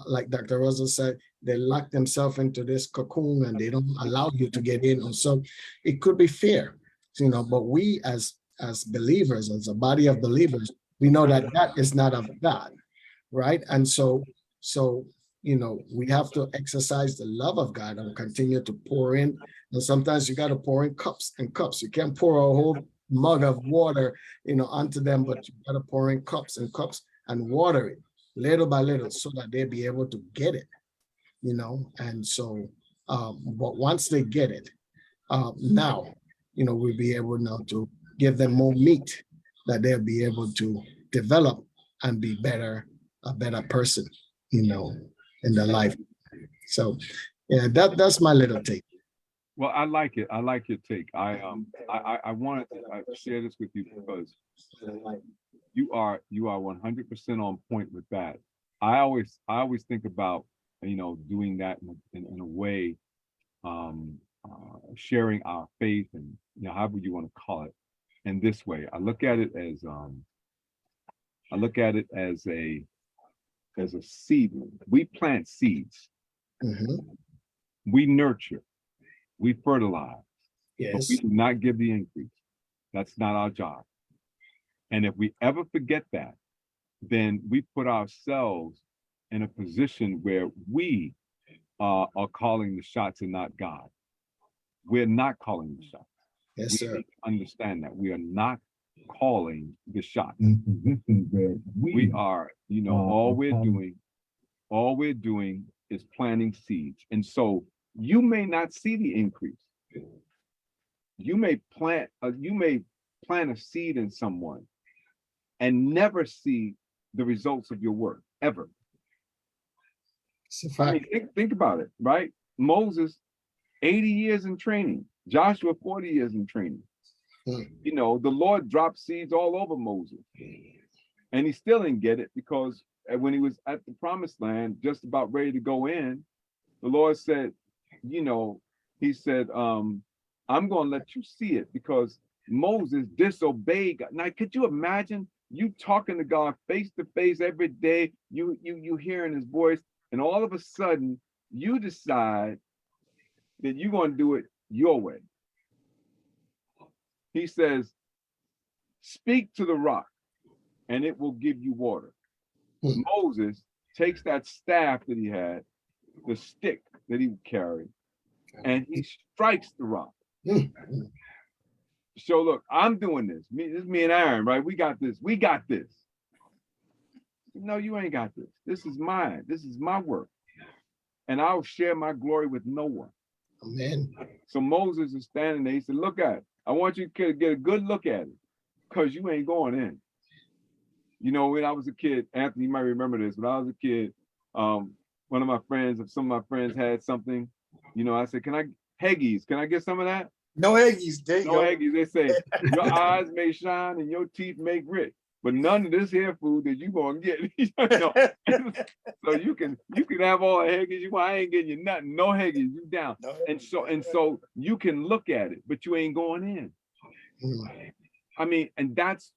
like Dr. Russell said, they lock themselves into this cocoon and they don't allow you to get in. And so it could be fear, but we as believers, as a body of believers, we know that that is not of God, right? And so we have to exercise the love of God and continue to pour in. And sometimes you got to pour in cups and cups. You can't pour a whole mug of water, onto them, but you got to pour in cups and cups and water it little by little so that they'll be able to get it, And so, but once they get it, now, we'll be able now to give them more meat that they'll be able to develop and be a better person, in their life. So, yeah, that's my little take. Well, I like it. I like your take. I wanted to share this with you because you are 100% on point with that. I always think about doing that in a way, sharing our faith and however you want to call it. In this way, I look at it as a seed. We plant seeds. Mm-hmm. We nurture. We fertilize. Yes. But we do not give the increase. That's not our job. And if we ever forget that, then we put ourselves in a position where we are calling the shots and not God. We're not calling the shots. Yes, we sir. need to understand that we are not calling the shots. Where We are, all we're doing is planting seeds. And so you may not see the increase. You may plant a seed in someone and never see the results of your work ever. It's a fact. I mean, think about it, right? Moses, 80 years in training. Joshua, 40 years in training. The Lord dropped seeds all over Moses. And he still didn't get it because when he was at the promised land, just about ready to go in, the Lord said, he said, I'm going to let you see it because Moses disobeyed God. Now, could you imagine you talking to God face to face every day, you hearing his voice, and all of a sudden you decide that you're going to do it your way. He says, speak to the rock and it will give you water. Moses takes that staff that he had, the stick that he carried, and he strikes the rock. So look, I'm doing this. This is me and Aaron, right? We got this. No, you ain't got this. This is mine. This is my work. And I'll share my glory with no one. Amen. So Moses is standing there. He said, look at it. I want you to get a good look at it because you ain't going in. When I was a kid, Anthony, you might remember this. When I was a kid, some of my friends had something, I said, Heggies, can I get some of that? No Heggies, there you No go. Heggies. They say, your eyes may shine and your teeth make rich, but none of this here food that you gonna get. So you can have all the Heggies you want. I ain't getting you nothing. No Heggies, you down. No Heggies. And so you can look at it, but you ain't going in. I mean, and that's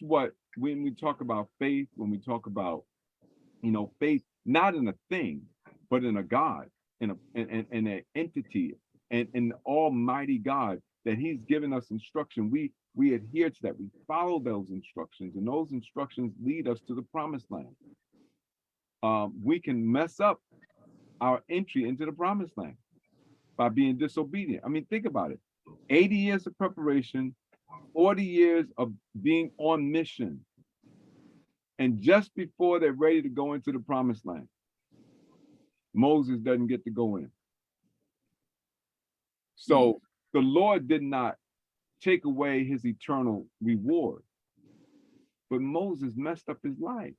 what when we talk about faith, when we talk about faith, not in a thing, but in a God, in an entity, and in the Almighty God that He's given us instruction. We adhere to that. We follow those instructions, and those instructions lead us to the promised land. We can mess up our entry into the promised land by being disobedient. I mean, think about it. 80 years of preparation, 40 years of being on mission. And just before they're ready to go into the promised land, Moses doesn't get to go in. So the Lord did not take away his eternal reward, but Moses messed up his life.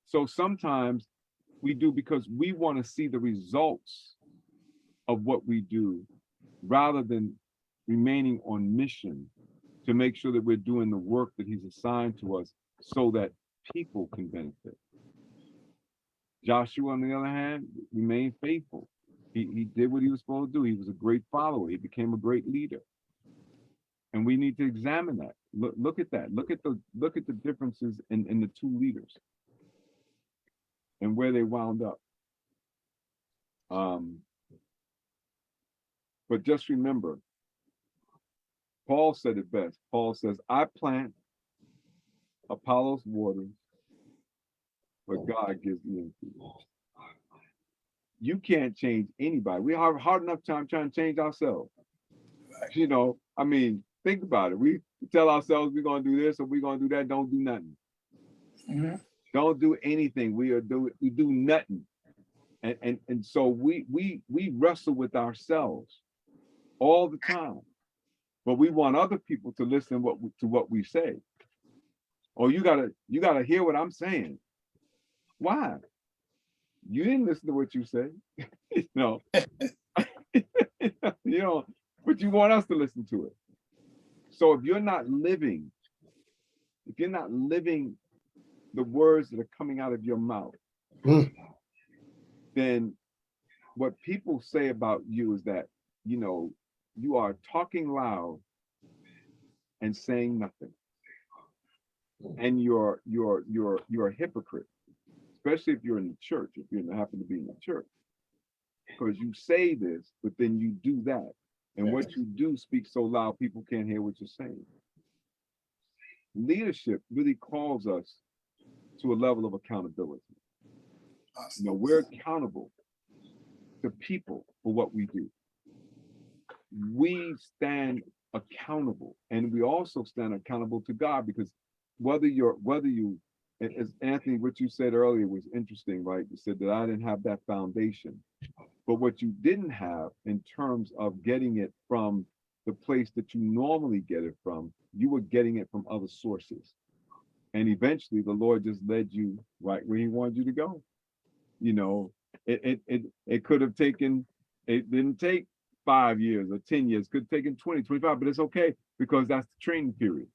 So sometimes we do because we want to see the results of what we do rather than remaining on mission to make sure that we're doing the work that he's assigned to us so that people can benefit. Joshua, on the other hand, remained faithful. He did what he was supposed to do. He was a great follower. He became a great leader. And we need to examine that. Look at that. Look at the differences in the two leaders and where they wound up. But just remember, Paul said it best. Paul says, I plant, Apollos waters, but God gives the increase. You can't change anybody. We have a hard enough time trying to change ourselves. You know, I mean, think about it. We tell ourselves we're going to do this or we're going to do that. Don't do nothing. Mm-hmm. Don't do anything. We do nothing. And so we wrestle with ourselves all the time. But we want other people to listen to what we say. Oh, you gotta hear what I'm saying. Why? You didn't listen to what you said. No. You know, but you want us to listen to it. So if you're not living the words that are coming out of your mouth, then what people say about you is that, you know, you are talking loud and saying nothing. And you're a hypocrite, especially if you're in the church, if you happen to be in the church. Because you say this, but then you do that. And what you do speaks so loud, people can't hear what you're saying. Leadership really calls us to a level of accountability. You know, we're accountable to people for what we do. We stand accountable, and we also stand accountable to God, because whether you, as Anthony, what you said earlier was interesting, right? You said that I didn't have that foundation, but what you didn't have in terms of getting it from the place that you normally get it from, you were getting it from other sources. And eventually the Lord just led you right where he wanted you to go. You know, it could have taken, it didn't take 5 years or 10 years, could have taken 20, 25, but it's okay, because that's the training period.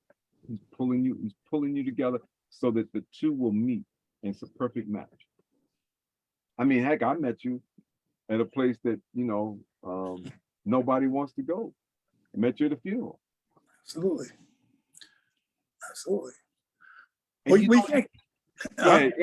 He's pulling you together so that the two will meet, and it's a perfect match. I mean, heck, I met you at a place that, you know, nobody wants to go. I met you at a funeral. Absolutely. And We can't. Go ahead.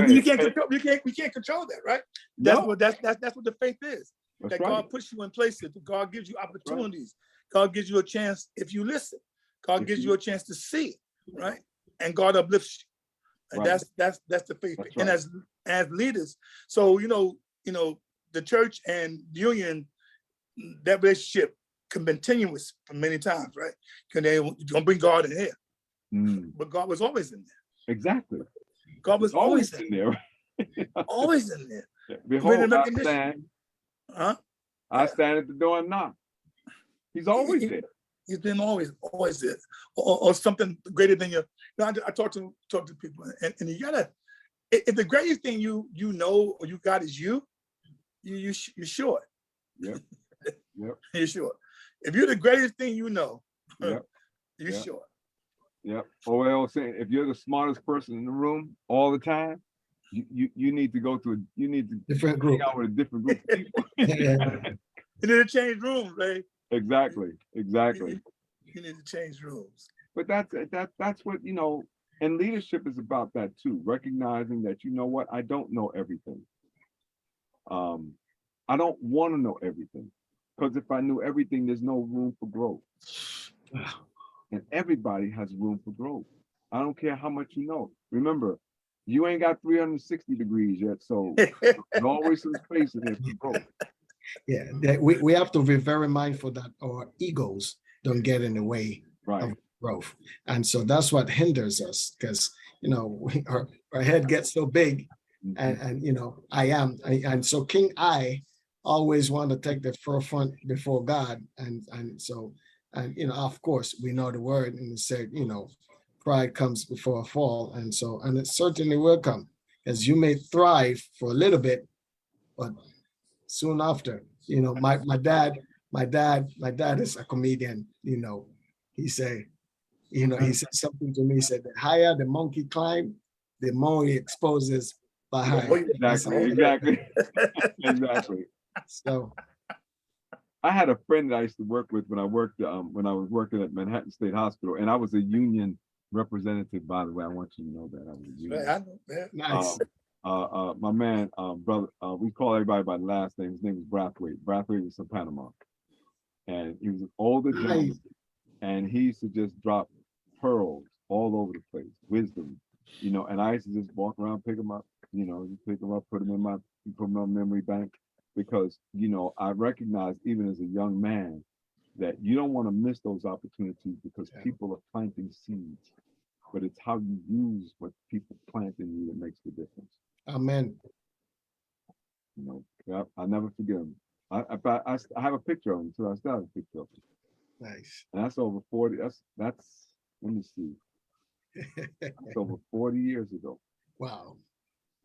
We can't control that, right? That's No. what the faith is. That's that right. God puts you in places. That God gives you opportunities. Right. God gives you a chance if you listen. God gives you a chance to see it, right? And God uplifts you. And Right. that's the faith. That's and right. as leaders, so you know, the church and the union, that relationship can be continuous for many times, right? Because they're gonna bring God in here. But God was always in there. Exactly. God was always in there. always in there. Behold, I stand. I stand at the door and knock. He's always there. He's been always there, or something greater than you. I talk to people, and you gotta. If the greatest thing you know or you got is you're sure. Yep. You're sure. If you're the greatest thing you know, yep. You're sure. Yep. Or what I was saying, if you're the smartest person in the room all the time, you need to go to different group. Hang out with a different group of people. You need to change rooms, right? Exactly. You need to change rooms. But that's what, you know, and leadership is about that too. Recognizing that, you know what, I don't know everything. I don't want to know everything, because if I knew everything, there's no room for growth. And everybody has room for growth. I don't care how much you know. Remember, you ain't got 360 degrees yet, so there's always some space in there for growth. Yeah, we have to be very mindful that our egos don't get in the way of growth. And so that's what hinders us, because, you know, our head gets so big and you know, I am. And so King I always want to take the forefront before God. And so, and you know, of course, we know the word and it said, you know, pride comes before a fall. And so, and it certainly will come, as you may thrive for a little bit, but soon after, you know, my dad is a comedian, you know. He say, you know, he said something to me. He said, the higher the monkey climb, the more he exposes behind. Exactly. Exactly. So I had a friend that I used to work with when I worked when I was working at Manhattan State Hospital, and I was a union representative, by the way. I want you to know that I was a union. I know that. nice. My man, brother, we call everybody by the last name. His name was Brathwaite. Brathwaite was from Panama, and he was an older gentleman, Nice. and he used to just drop pearls all over the place, wisdom, you know. And I used to just walk around, pick them up, you know, just pick them up, put them in my memory bank, because you know I recognized even as a young man that you don't want to miss those opportunities, because Yeah. people are planting seeds, but it's how you use what people plant in you that makes the difference. Amen. You know, I never forget him. I have a picture of him too. I still have a picture of him, Nice. and that's over 40. That's let me see. That's over 40 years ago. Wow.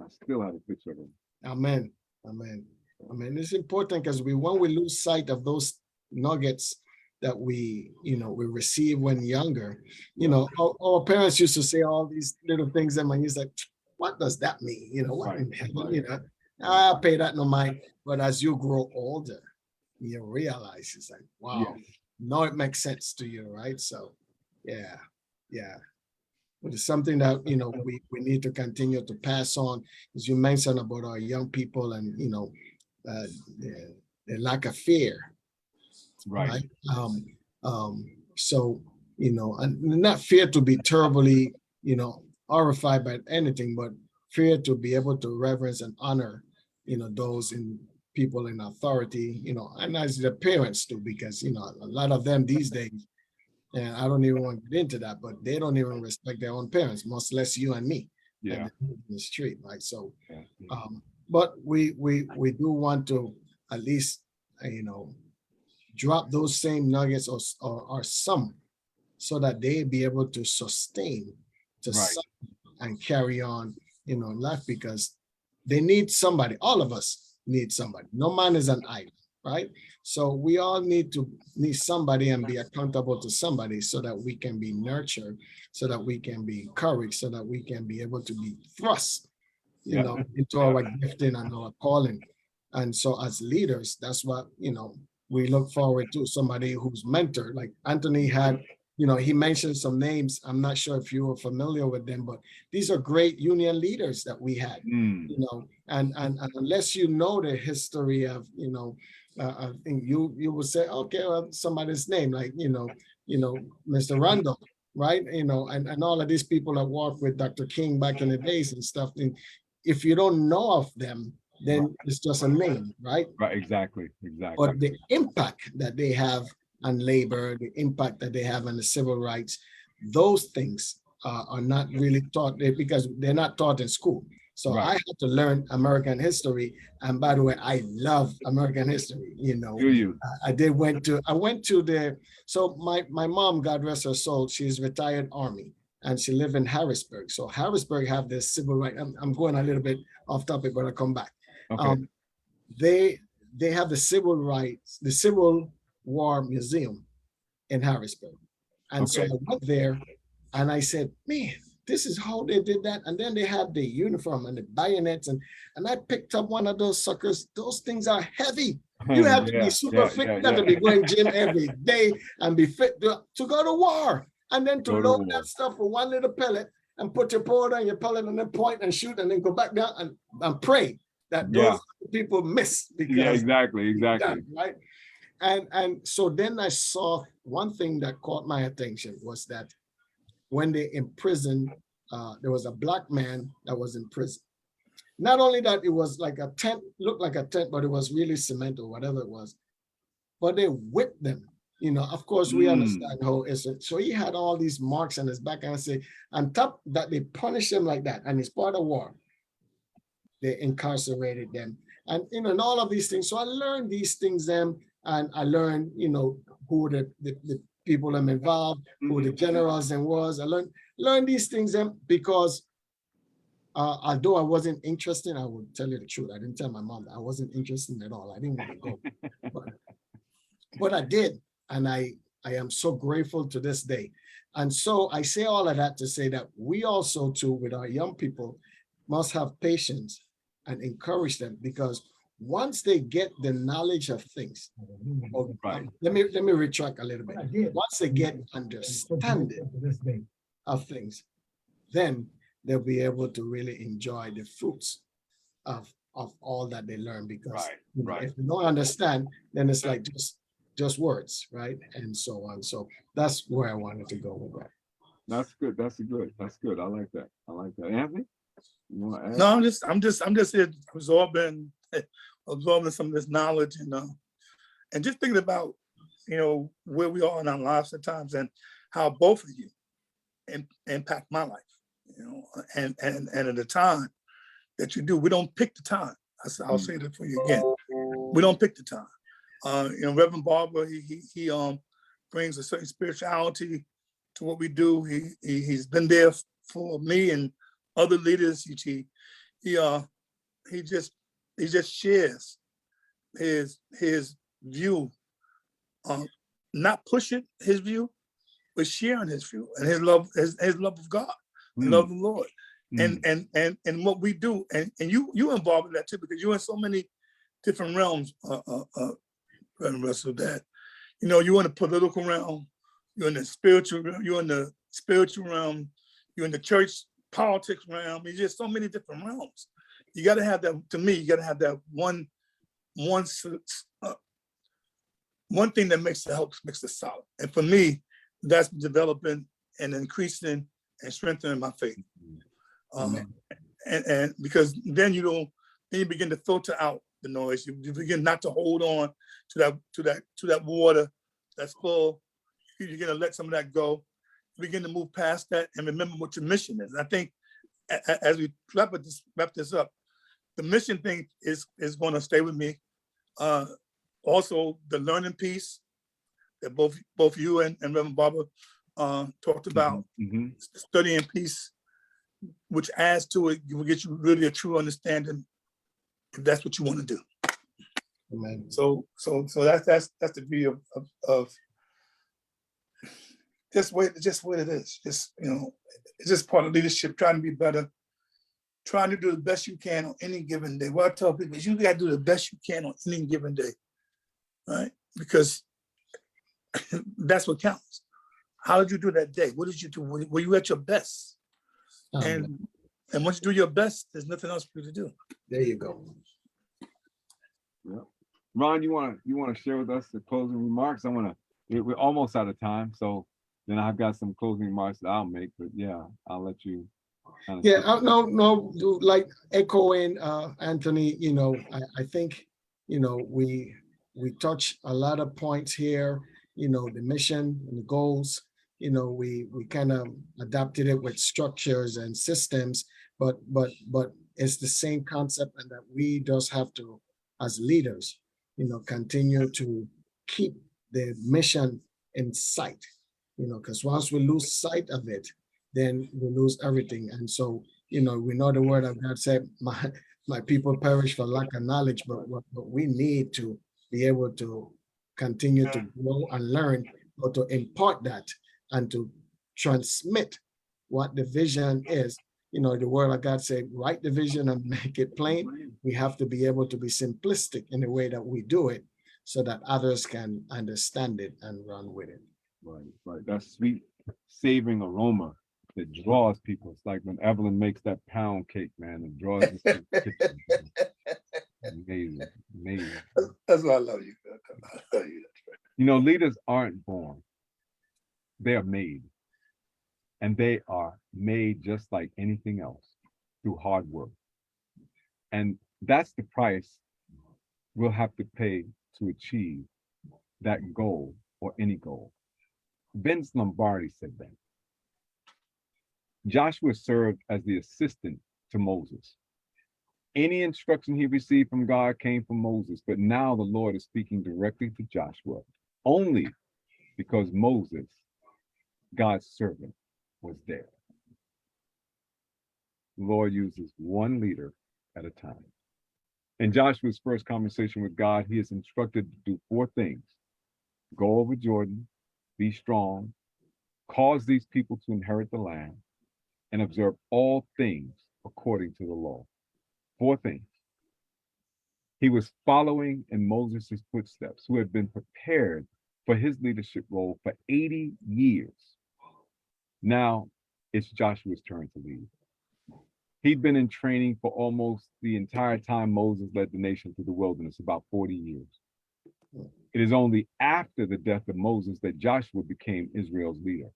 I still have a picture of him. Amen. Amen. Amen. It's important because when we lose sight of those nuggets that we, you know, we receive when younger, you know, our parents used to say all these little things, and when you like, what does that mean? You know, what Right, in heaven, right. you know, I pay that no mind. But as you grow older, you realize it's like, wow, Yes. now it makes sense to you, right? So, yeah, yeah. But it's something that, you know, we need to continue to pass on, as you mentioned about our young people and, you know, the lack of fear, Right. right? So, you know, and not fear to be terribly, you know, horrified by anything, but fear to be able to reverence and honor, you know, those in people in authority, you know, and as the parents do, because, you know, a lot of them these days, and I don't even want to get into that, but they don't even respect their own parents, much less you and me. Yeah. In the street, right? So, Yeah. but we do want to at least, you know, drop those same nuggets or some, so that they be able to sustain, to Right. and carry on, you know, in life, because they need somebody. All of us need somebody. No man is an island, right? So we all need somebody and be accountable to somebody, so that we can be nurtured, so that we can be encouraged, so that we can be able to be thrust, you Yeah. know, into our gifting and our calling. And so as leaders, that's what, you know, we look forward to, somebody who's mentor, like Anthony had, you know, he mentioned some names. I'm not sure if you were familiar with them, but these are great union leaders that we had, you know, and unless you know the history of, you know, I think you will say, okay, well, somebody's name, like, you know, Mr. Randall, right? You know, and all of these people that worked with Dr. King back in the days and stuff. And if you don't know of them, then it's just a name, right? Right. Exactly. Exactly. But the impact that they have on labor, the impact that they have on the civil rights, those things are not really taught because they're not taught in school. So Right. I had to learn American history. And by the way, I love American history. You know, Do you? I went to the, so my mom, God rest her soul, she's retired Army and she lived in Harrisburg. So Harrisburg have this civil right. I'm going a little bit off topic, but I'll come back. Okay. They have the civil rights, the Civil War Museum in Harrisburg. And so I went there and I said, man, this is how they did that. And then they had the uniform and the bayonets. And I picked up one of those suckers. Those things are heavy. You have to be super fit. You have to be going gym every day and be fit to go to war. And then to load that stuff with one little pellet and put your powder and your pellet and then point and shoot and then go back down and pray that those people miss. Because exactly. Right. And so then I saw one thing that caught my attention was that when they imprisoned, there was a black man that was in prison. Not only that, it was like a tent, looked like a tent, but it was really cement or whatever it was. But they whipped them. You know, of course, we understand how it's. So he had all these marks on his back, and I say, on top that they punish him like that, and it's part of war. they incarcerated them. And, and all of these things. So I learned these things then, and I learned, who the people I'm involved, who the generals and was. I learned these things then because although I wasn't interested, I would tell you the truth. I didn't tell my mom that I wasn't interested at all. I didn't want to go. But I did. And I am so grateful to this day. And so I say all of that to say that we also too, with our young people, must have patience and encourage them, because once they get the knowledge of things, let me retract a little bit. Once they get understanding of things, then they'll be able to really enjoy the fruits of all that they learn. Because if you don't understand, then it's like just words, right? And so on. So that's where I wanted to go with that. That's good. That's good. I like that. Anthony, you want to add? No, I'm just here absorbing some of this knowledge, and just thinking about, where we are in our lives at times, and how both of you impact my life, and at the time that you do, we don't pick the time. I'll say that for you again. We don't pick the time. Reverend Barber, he brings a certain spirituality to what we do. He's been there for me and other leaders. He just shares his view, not pushing his view, but sharing his view and his love of God, and love of the Lord, and what we do, and you involved in that too, because you're in so many different realms, Reverend Russell, that you're in the political realm, you're in the spiritual realm, you're in the church politics realm. There's just so many different realms. You got to have that. To me, you got to have that one thing that makes it solid. And for me, that's developing and increasing and strengthening my faith. And because then you begin to filter out the noise. You begin not to hold on to that water that's full. You're gonna let some of that go. You begin to move past that and remember what your mission is. I think as we wrap this up, the mission thing is going to stay with me. Also, the learning piece that both you and Reverend Barber talked about, studying piece, which adds to it, will get you really a true understanding if that's what you want to do. Amen. So that's the view of just what it is. Just it's just part of leadership, trying to be better, trying to do the best you can on any given day. What I tell people is you got to do the best you can on any given day, right? Because that's what counts. How did you do that day? What did you do? Were you at your best? And once you do your best, there's nothing else for you to do. There you go. Yeah. Ron, you want to share with us the closing remarks? We're almost out of time, so then I've got some closing remarks that I'll make. But yeah, I'll let you. No, like echoing Anthony. I think we touch a lot of points here. The mission and the goals. We kind of adapted it with structures and systems, but it's the same concept, and that we just have to, as leaders, continue to keep the mission in sight, because once we lose sight of it, then we lose everything. And so, we know the word of God said, my people perish for lack of knowledge, but we need to be able to continue to grow and learn, or to impart that and to transmit what the vision is. The word of God said, write the vision and make it plain. We have to be able to be simplistic in the way that we do it, so that others can understand it and run with it. Right. That sweet, savoring aroma that draws people. It's like when Evelyn makes that pound cake, man, it draws us to the kitchen. Amazing. That's why I love you. I love you. That's right. Leaders aren't born. They are made. And they are made just like anything else, through hard work. And that's the price we'll have to pay to achieve that goal, or any goal. Vince Lombardi said that. Joshua served as the assistant to Moses. Any instruction he received from God came from Moses, but now the Lord is speaking directly to Joshua only because Moses, God's servant, was there. The Lord uses one leader at a time. In Joshua's first conversation with God, he is instructed to do 4 things: go over Jordan, be strong, cause these people to inherit the land, and observe all things according to the law. 4 things. He was following in Moses' footsteps, who had been prepared for his leadership role for 80 years. Now it's Joshua's turn to lead. He'd been in training for almost the entire time Moses led the nation through the wilderness, about 40 years. It is only after the death of Moses that Joshua became Israel's leader.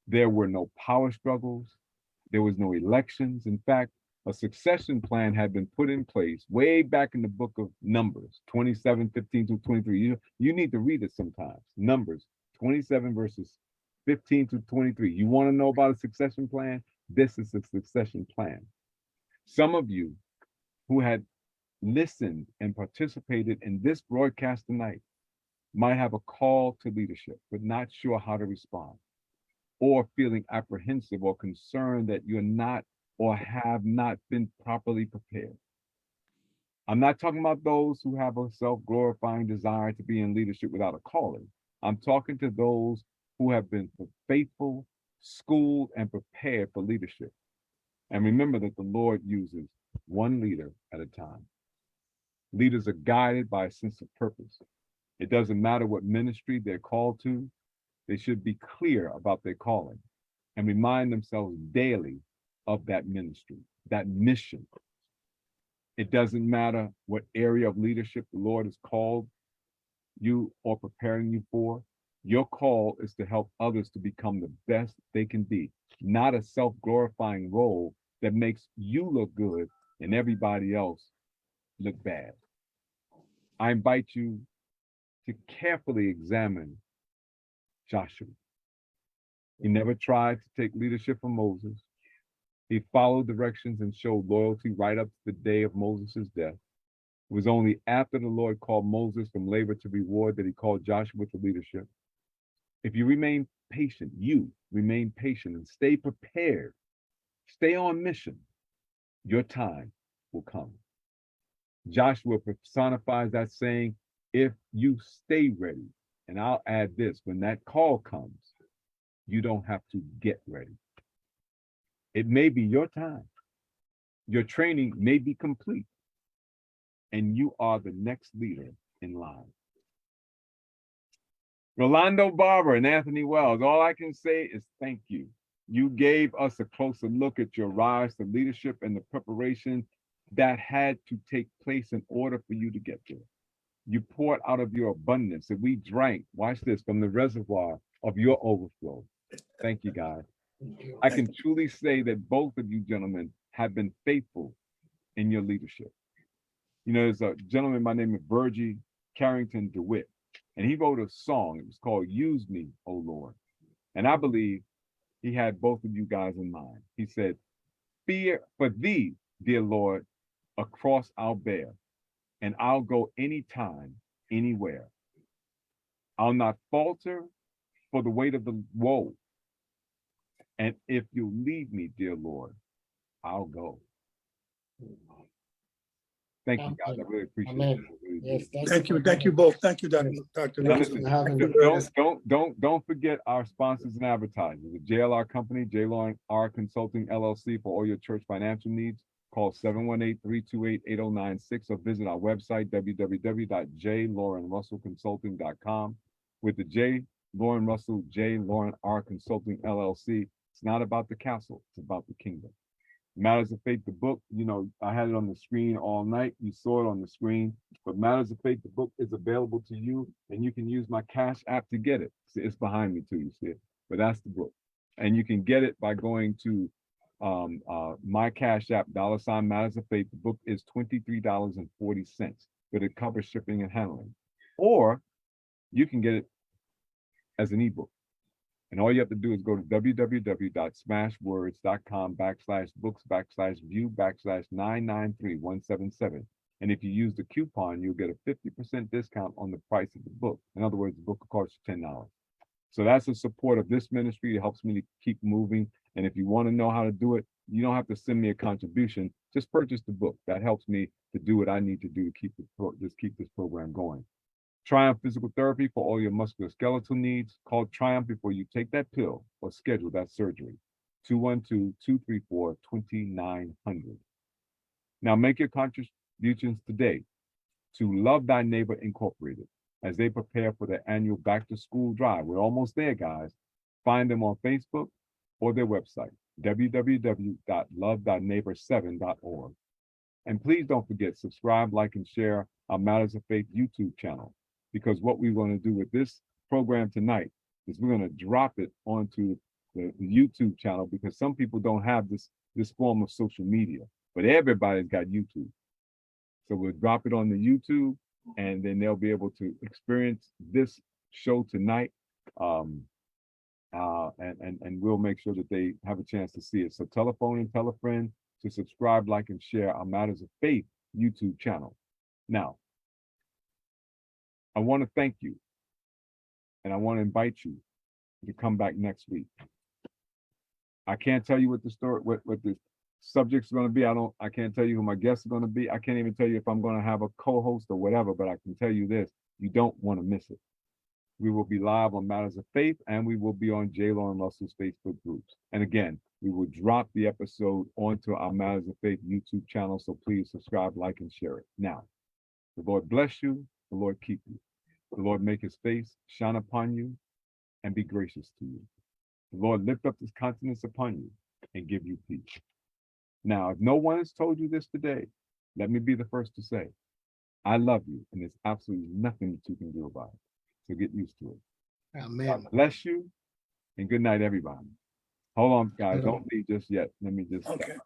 There were no power struggles. There was no elections. In fact, a succession plan had been put in place way back in the book of Numbers, 27:15-23. You need to read it sometimes. Numbers 27 verses 15-23. You want to know about a succession plan? This is a succession plan. Some of you who had listened and participated in this broadcast tonight might have a call to leadership, but not sure how to respond, or feeling apprehensive or concerned that you're not or have not been properly prepared. I'm not talking about those who have a self-glorifying desire to be in leadership without a calling. I'm talking to those who have been faithful, schooled, and prepared for leadership. And remember that the Lord uses one leader at a time. Leaders are guided by a sense of purpose. It doesn't matter what ministry they're called to. They should be clear about their calling and remind themselves daily of that ministry, that mission. It doesn't matter what area of leadership the Lord has called you or preparing you for. Your call is to help others to become the best they can be, not a self-glorifying role that makes you look good and everybody else look bad. I invite you to carefully examine Joshua. He never tried to take leadership from Moses. He followed directions and showed loyalty right up to the day of Moses' death. It was only after the Lord called Moses from labor to reward that he called Joshua to leadership. If you remain patient, and stay prepared, stay on mission, your time will come. Joshua personifies that saying, if you stay ready, and I'll add this, when that call comes, you don't have to get ready. It may be your time. Your training may be complete, and you are the next leader in line. Rolando Barber and Anthony Wells, all I can say is thank you. You gave us a closer look at your rise to leadership and the preparation that had to take place in order for you to get there. You poured out of your abundance, and we drank, watch this, from the reservoir of your overflow. Thank you, guys. I can truly say that both of you gentlemen have been faithful in your leadership. You know, there's a gentleman by the name of Virgie Carrington DeWitt, and he wrote a song. It was called Use Me, O Lord. And I believe he had both of you guys in mind. He said, fear for thee, dear Lord, a cross I'll bear, and I'll go anytime, anywhere. I'll not falter for the weight of the woe. And if you lead me, dear Lord, I'll go. Thank you, guys. I really appreciate it. Really Yes, Thank you both. Thank you, Dr. Now, Russell. listen, don't forget our sponsors and advertisers. The JLR Company, J. Lauren R Consulting LLC, for all your church financial needs. Call 718-328-8096 or visit our website, www.jlaurenrussellconsulting.com. With the J. Lauren Russell, J. Lauren R Consulting LLC, it's not about the castle, it's about the kingdom. Matters of Faith, the book, you know, I had it on the screen all night. You saw it on the screen. But Matters of Faith, the book is available to you, and you can use my Cash App to get it. See, it's behind me too, you see it. But that's the book. And you can get it by going to my Cash App, $ Matters of Faith. The book is $23.40, but it covers shipping and handling. Or you can get it as an ebook. And all you have to do is go to www.smashwords.com/books/view/993-177. And if you use the coupon, you'll get a 50% discount on the price of the book. In other words, the book will cost you $10. So that's the support of this ministry. It helps me to keep moving. And if you want to know how to do it, you don't have to send me a contribution. Just purchase the book. That helps me to do what I need to do to keep this program going. Triumph Physical Therapy for all your musculoskeletal needs. Call Triumph before you take that pill or schedule that surgery. 212-234-2900. Now make your contributions today to Love Thy Neighbor Incorporated as they prepare for their annual back to school drive. We're almost there, guys. Find them on Facebook or their website, www.lovethyneighbor7.org. And please don't forget, subscribe, like, and share our Matters of Faith YouTube channel, because what we want to do with this program tonight is we're going to drop it onto the YouTube channel, because some people don't have this form of social media, but everybody's got YouTube. So we'll drop it on the YouTube, and then they'll be able to experience this show tonight. And we'll make sure that they have a chance to see it. So tell a phone and tell a friend to subscribe, like, and share our Matters of Faith YouTube channel. Now, I want to thank you, and I want to invite you to come back next week. I can't tell you what the subject's going to be. I can't tell you who my guests are going to be. I can't even tell you if I'm going to have a co-host or whatever, but I can tell you this: you don't want to miss it. We will be live on Matters of Faith, and we will be on J. Lauren Russell's Facebook groups. And again, we will drop the episode onto our Matters of Faith YouTube channel, so please subscribe, like, and share it. Now, the Lord bless you, the Lord keep you. The Lord make his face shine upon you and be gracious to you. The Lord lift up his countenance upon you and give you peace. Now, if no one has told you this today, let me be the first to say, I love you, and there's absolutely nothing that you can do about it. So get used to it. Amen. God bless you, and good night, everybody. Hold on, guys. Don't leave just yet. Let me just. Okay.